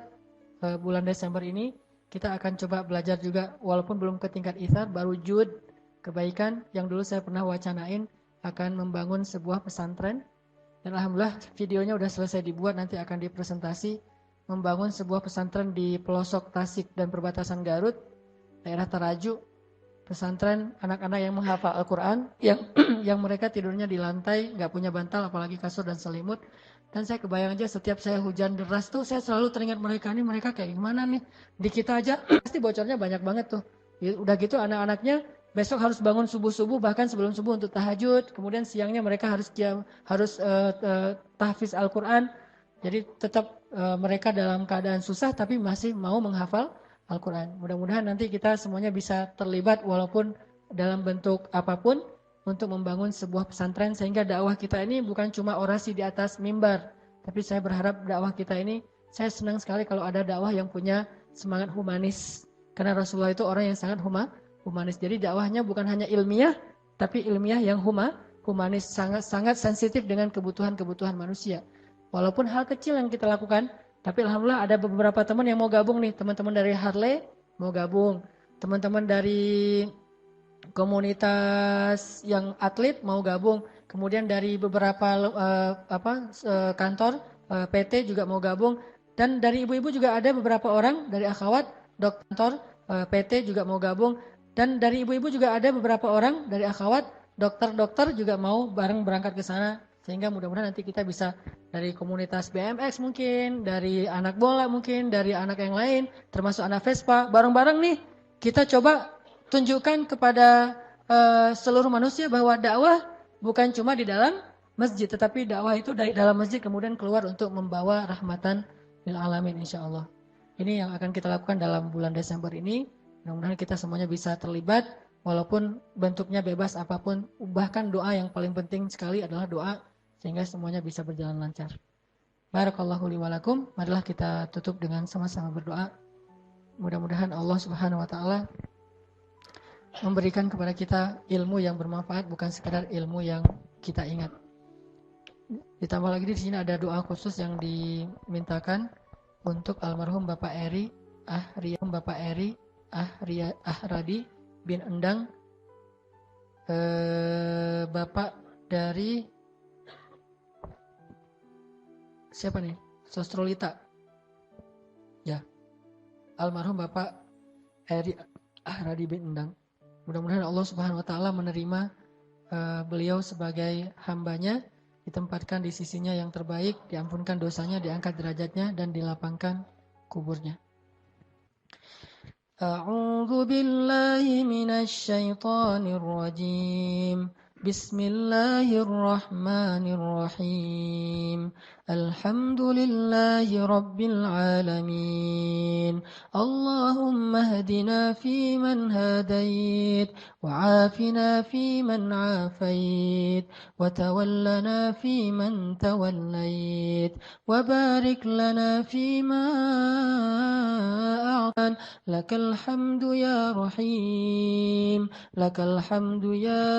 S1: bulan Desember ini kita akan coba belajar juga walaupun belum ke tingkat itsar, baru jud kebaikan yang dulu saya pernah wacanain akan membangun sebuah pesantren. Dan alhamdulillah videonya udah selesai dibuat, nanti akan dipresentasi membangun sebuah pesantren di pelosok Tasik dan perbatasan Garut, daerah Tarajuk. Pesantren anak-anak yang menghafal Al-Quran, yang mereka tidurnya di lantai, nggak punya bantal, apalagi kasur dan selimut. Dan saya kebayang aja setiap saya hujan deras tuh, saya selalu teringat mereka kayak gimana nih. Di kita aja pasti bocornya banyak banget tuh. Udah gitu anak-anaknya besok harus bangun subuh-subuh, bahkan sebelum subuh untuk tahajud. Kemudian siangnya mereka harus tahfiz Al-Quran. Jadi tetap mereka dalam keadaan susah, tapi masih mau menghafal Al-Quran. Mudah-mudahan nanti kita semuanya bisa terlibat walaupun dalam bentuk apapun untuk membangun sebuah pesantren sehingga dakwah kita ini bukan cuma orasi di atas mimbar. Tapi saya berharap dakwah kita ini, saya senang sekali kalau ada dakwah yang punya semangat humanis. Karena Rasulullah itu orang yang sangat humanis. Jadi dakwahnya bukan hanya ilmiah, tapi ilmiah yang humanis, sangat sensitif dengan kebutuhan-kebutuhan manusia. Walaupun hal kecil yang kita lakukan, tapi alhamdulillah ada beberapa teman yang mau gabung nih. Teman-teman dari Harley mau gabung. Teman-teman dari komunitas yang atlet mau gabung. Kemudian dari beberapa kantor PT juga mau gabung. Dan dari ibu-ibu juga ada beberapa orang dari akhwat dokter PT juga mau gabung. Dan dari ibu-ibu juga ada beberapa orang dari akhwat dokter juga mau bareng berangkat ke sana. Sehingga mudah-mudahan nanti kita bisa dari komunitas BMX mungkin, dari anak bola mungkin, dari anak yang lain, termasuk anak Vespa, bareng-bareng nih kita coba tunjukkan kepada seluruh manusia bahwa dakwah bukan cuma di dalam masjid, tetapi dakwah itu dari dalam masjid kemudian keluar untuk membawa rahmatan lil alamin insyaallah. Ini yang akan kita lakukan dalam bulan Desember ini. Mudah-mudahan kita semuanya bisa terlibat walaupun bentuknya bebas apapun. Bahkan doa yang paling penting sekali adalah doa sehingga semuanya bisa berjalan lancar. Barakallahu li wa lakum. Marilah kita tutup dengan sama-sama berdoa. Mudah-mudahan Allah Subhanahu wa taala memberikan kepada kita ilmu yang bermanfaat, bukan sekedar ilmu yang kita ingat. Ditambah lagi di sini ada doa khusus yang dimintakan untuk almarhum Bapak Eri Ahradi bin Endang, Bapak dari siapa nih? Sostrolita. Ya. Almarhum Bapak Eri Ahradi bin Endang. Mudah-mudahan Allah Subhanahu wa taala menerima beliau sebagai hambanya, ditempatkan di sisinya yang terbaik, diampunkan dosanya, diangkat derajatnya dan dilapangkan kuburnya. A'udzu billahi minasy syaithanir rajim. Bismillahirrahmanirrahim. Alhamdulillahi rabbil alamin. Allahumma hdina fiman hadait, wa'afina fiman afait, wa tawallana fiman tawallait, wa barik lana fima a'tan. Lakal hamdu ya rahim, lakal hamdu ya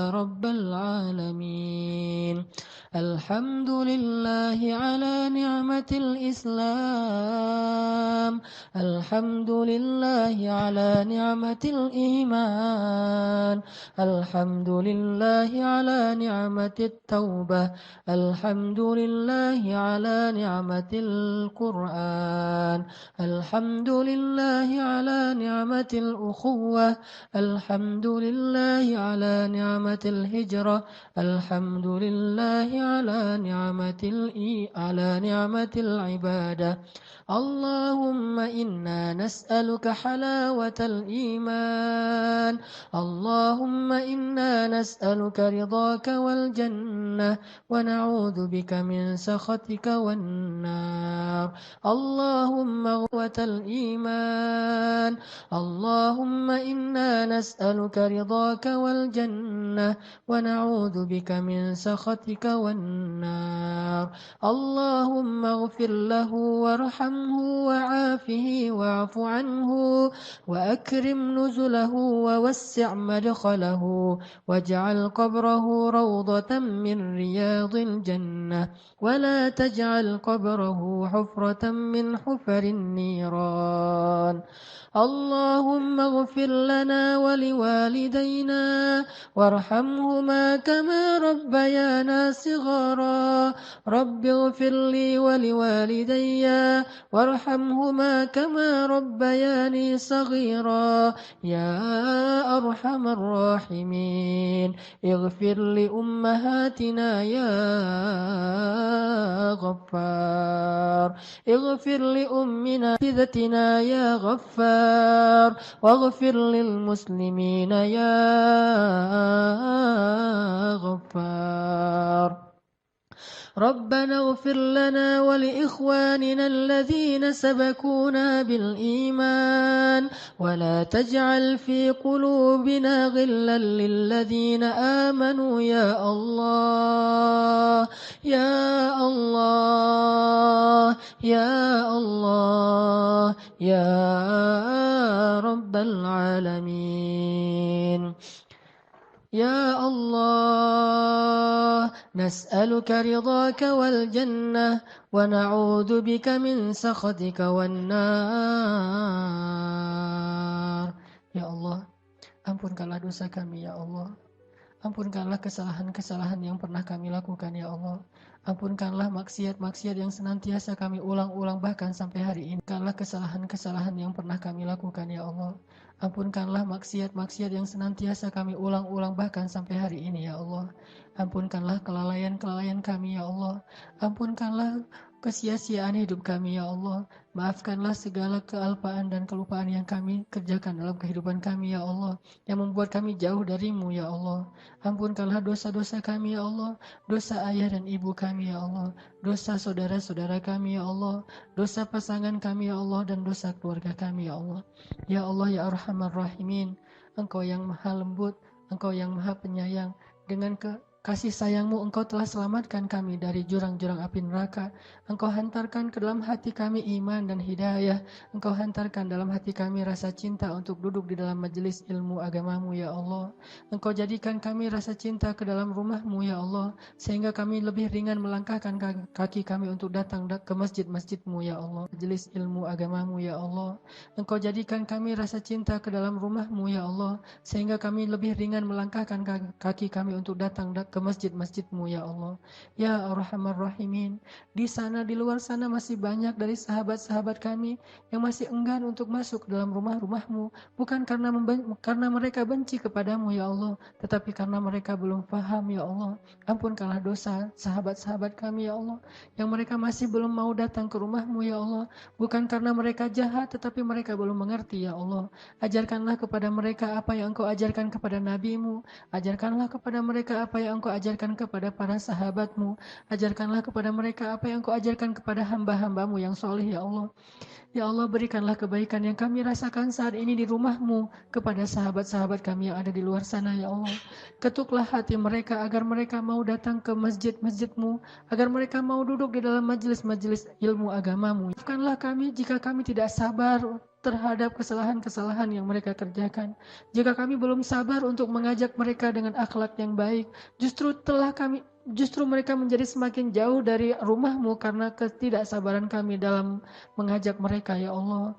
S1: rabbal alamin. Alhamdulillahi ala ni'matil Islam. Alhamdulillahi ala ni'matil iman. Alhamdulillahi ala ni'matit taubah. Alhamdulillahi ala ni'matil Qur'an. Alhamdulillahi ala ni'matil ukhuwah. Alhamdulillahi ala ni'matil hijrah. Alhamdulillahi ala ni'matil ibadah. Allahumma inna nas'aluka halawatal iman. Allahumma inna nas'aluka ridhaka wal jannah wa na'udzu bika min sakhatika wan nar. Allahumma ghawatal iman. Allahumma inna nas'aluka ridhaka wal jannah wa na'udzu bika min sakhatika wan nar. Allahumma ighfir lahu warhamhu wa'afihi wa'fu anhu wa akrim nuzulahu wa wassi' madkhalahu waj'al qabrahu rawdatan min riyadil jannah wa la taj'al qabrahu hufratan min hufarin niran. Allahumma ighfir lana wa liwalidayna warhamhuma kama rabbayana shighara. Rabbi ighfir li wa liwalidayya warhamhuma kama rabbayani saghira. Ya arhamar rahimin. Ighfir li ummahatina ya ghaffar. Ighfir li ummina bidatina ya ghaffar. واغفر للمسلمين يا غفار. ربنا اغفر لنا ولإخواننا الذين سبقونا بالإيمان ولا تجعل في قلوبنا غلا للذين آمنوا يا الله يا الله يا الله يا رب العالمين. يا الله نسألك رضاك والجنة ونعوذ بك من سخطك والنار. Ya Allah, ampunkanlah dosa kami ya Allah. Ampunkanlah kesalahan-kesalahan yang pernah kami lakukan ya Allah. Ampunkanlah maksiat-maksiat yang senantiasa kami ulang-ulang bahkan sampai hari ini. Ampunkanlah kesalahan-kesalahan yang pernah kami lakukan ya Allah. Ampunkanlah maksiat-maksiat yang senantiasa kami ulang-ulang bahkan sampai hari ini ya Allah. Ampunkanlah kelalaian-kelalaian kami ya Allah. Ampunkanlah kesia-siaan hidup kami ya Allah. Maafkanlah segala kealpaan dan kelupaan yang kami kerjakan dalam kehidupan kami ya Allah, yang membuat kami jauh darimu ya Allah. Ampunkanlah dosa-dosa kami ya Allah, dosa ayah dan ibu kami ya Allah, dosa saudara-saudara kami ya Allah, dosa pasangan kami ya Allah, dan dosa keluarga kami ya Allah. Ya Allah ya Arhamar Rahimin, Engkau yang maha lembut, Engkau yang maha penyayang. Dengan kasih sayangmu Engkau telah selamatkan kami dari jurang-jurang api neraka. Engkau hantarkan ke dalam hati kami iman dan hidayah. Engkau hantarkan dalam hati kami rasa cinta untuk duduk di dalam majelis ilmu agamamu ya Allah. Engkau jadikan kami rasa cinta ke dalam rumahmu ya Allah, sehingga kami lebih ringan melangkahkan kaki kami untuk datang ke masjid-masjidmu ya Allah, majelis ilmu agamamu ya Allah. Engkau jadikan kami rasa cinta ke dalam rumahmu ya Allah, sehingga kami lebih ringan melangkahkan kaki kami untuk datang ke masjid-masjidmu ya Allah. Ya Arhamar Rahimin, di sana di luar sana masih banyak dari sahabat-sahabat kami yang masih enggan untuk masuk dalam rumah-rumahmu, bukan karena mereka benci kepadamu ya Allah, tetapi karena mereka belum paham ya Allah. Ampunkanlah dosa sahabat-sahabat kami ya Allah, yang mereka masih belum mau datang ke rumahmu ya Allah, bukan karena mereka jahat, tetapi mereka belum mengerti ya Allah. Ajarkanlah kepada mereka apa yang Engkau ajarkan kepada nabimu. Ajarkanlah kepada mereka apa yang Engkau ajarkan kepada para sahabatmu. Ajarkanlah kepada mereka apa yang Engkau ajarkan kepada hamba-hambamu yang soleh ya Allah. Ya Allah, berikanlah kebaikan yang kami rasakan saat ini di rumahmu kepada sahabat-sahabat kami yang ada di luar sana ya Allah. Ketuklah hati mereka agar mereka mau datang ke masjid-masjidmu, agar mereka mau duduk di dalam majelis-majelis ilmu agamamu. Maafkanlah kami jika kami tidak sabar terhadap kesalahan-kesalahan yang mereka kerjakan. Jika kami belum sabar untuk mengajak mereka dengan akhlak yang baik, justru mereka menjadi semakin jauh dari rumahmu karena ketidaksabaran kami dalam mengajak mereka ya Allah.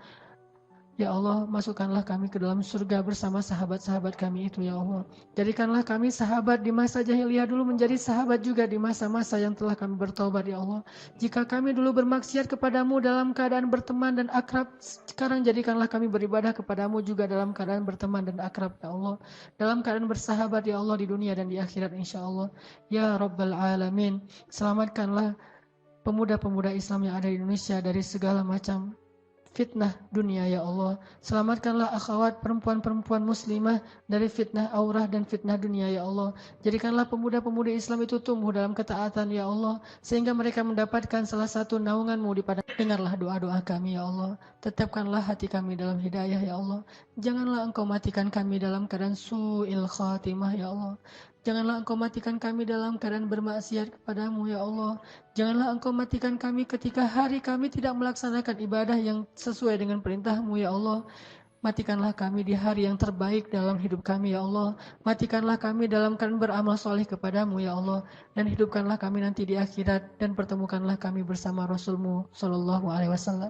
S1: Ya Allah, masukkanlah kami ke dalam surga bersama sahabat-sahabat kami itu ya Allah. Jadikanlah kami sahabat di masa jahiliyah dulu menjadi sahabat juga di masa-masa yang telah kami bertobat ya Allah. Jika kami dulu bermaksiat kepadamu dalam keadaan berteman dan akrab, sekarang jadikanlah kami beribadah kepadamu juga dalam keadaan berteman dan akrab ya Allah. Dalam keadaan bersahabat ya Allah di dunia dan di akhirat insya Allah. Ya Rabbal Alamin, selamatkanlah pemuda-pemuda Islam yang ada di Indonesia dari segala macam fitnah dunia ya Allah. Selamatkanlah akhwat perempuan-perempuan muslimah dari fitnah aurah dan fitnah dunia ya Allah. Jadikanlah pemuda-pemudi Islam itu tumbuh dalam ketaatan ya Allah, sehingga mereka mendapatkan salah satu naungan-Mu di padang. Dengarlah doa-doa kami ya Allah. Tetapkanlah hati kami dalam hidayah ya Allah. Janganlah Engkau matikan kami dalam keadaan su'il khatimah ya Allah. Janganlah Engkau matikan kami dalam keadaan bermaksiat kepadamu ya Allah. Janganlah Engkau matikan kami ketika hari kami tidak melaksanakan ibadah yang sesuai dengan perintah-Mu ya Allah. Matikanlah kami di hari yang terbaik dalam hidup kami ya Allah. Matikanlah kami dalam keadaan beramal soleh kepadamu ya Allah. Dan hidupkanlah kami nanti di akhirat. Dan pertemukanlah kami bersama Rasul-Mu Sallallahu Alaihi Wasallam.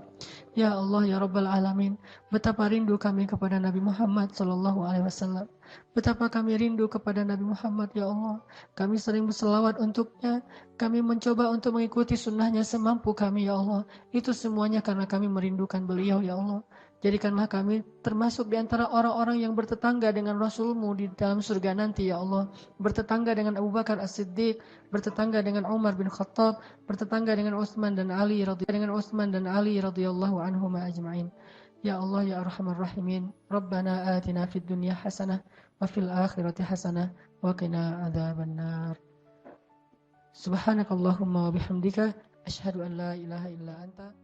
S1: Ya Allah ya Rabbal Alamin, betapa rindu kami kepada Nabi Muhammad Sallallahu Alaihi Wasallam. Betapa kami rindu kepada Nabi Muhammad ya Allah. Kami sering berselawat untuknya. Kami mencoba untuk mengikuti sunnahnya semampu kami ya Allah. Itu semuanya karena kami merindukan beliau ya Allah. Jadikanlah kami termasuk di antara orang-orang yang bertetangga dengan Rasul-Mu di dalam surga nanti ya Allah. Bertetangga dengan Abu Bakar As-Siddiq, bertetangga dengan Umar bin Khattab, bertetangga dengan Utsman dan Ali radhiyallahu anhum ajma'in. Ya Allah ya Arhamar Rahimin, Rabbana atina fid dunya hasanah wa fil akhirati hasanah wa qina adzabannar. Subhanakallahumma wa bihamdika asyhadu an la ilaha illa anta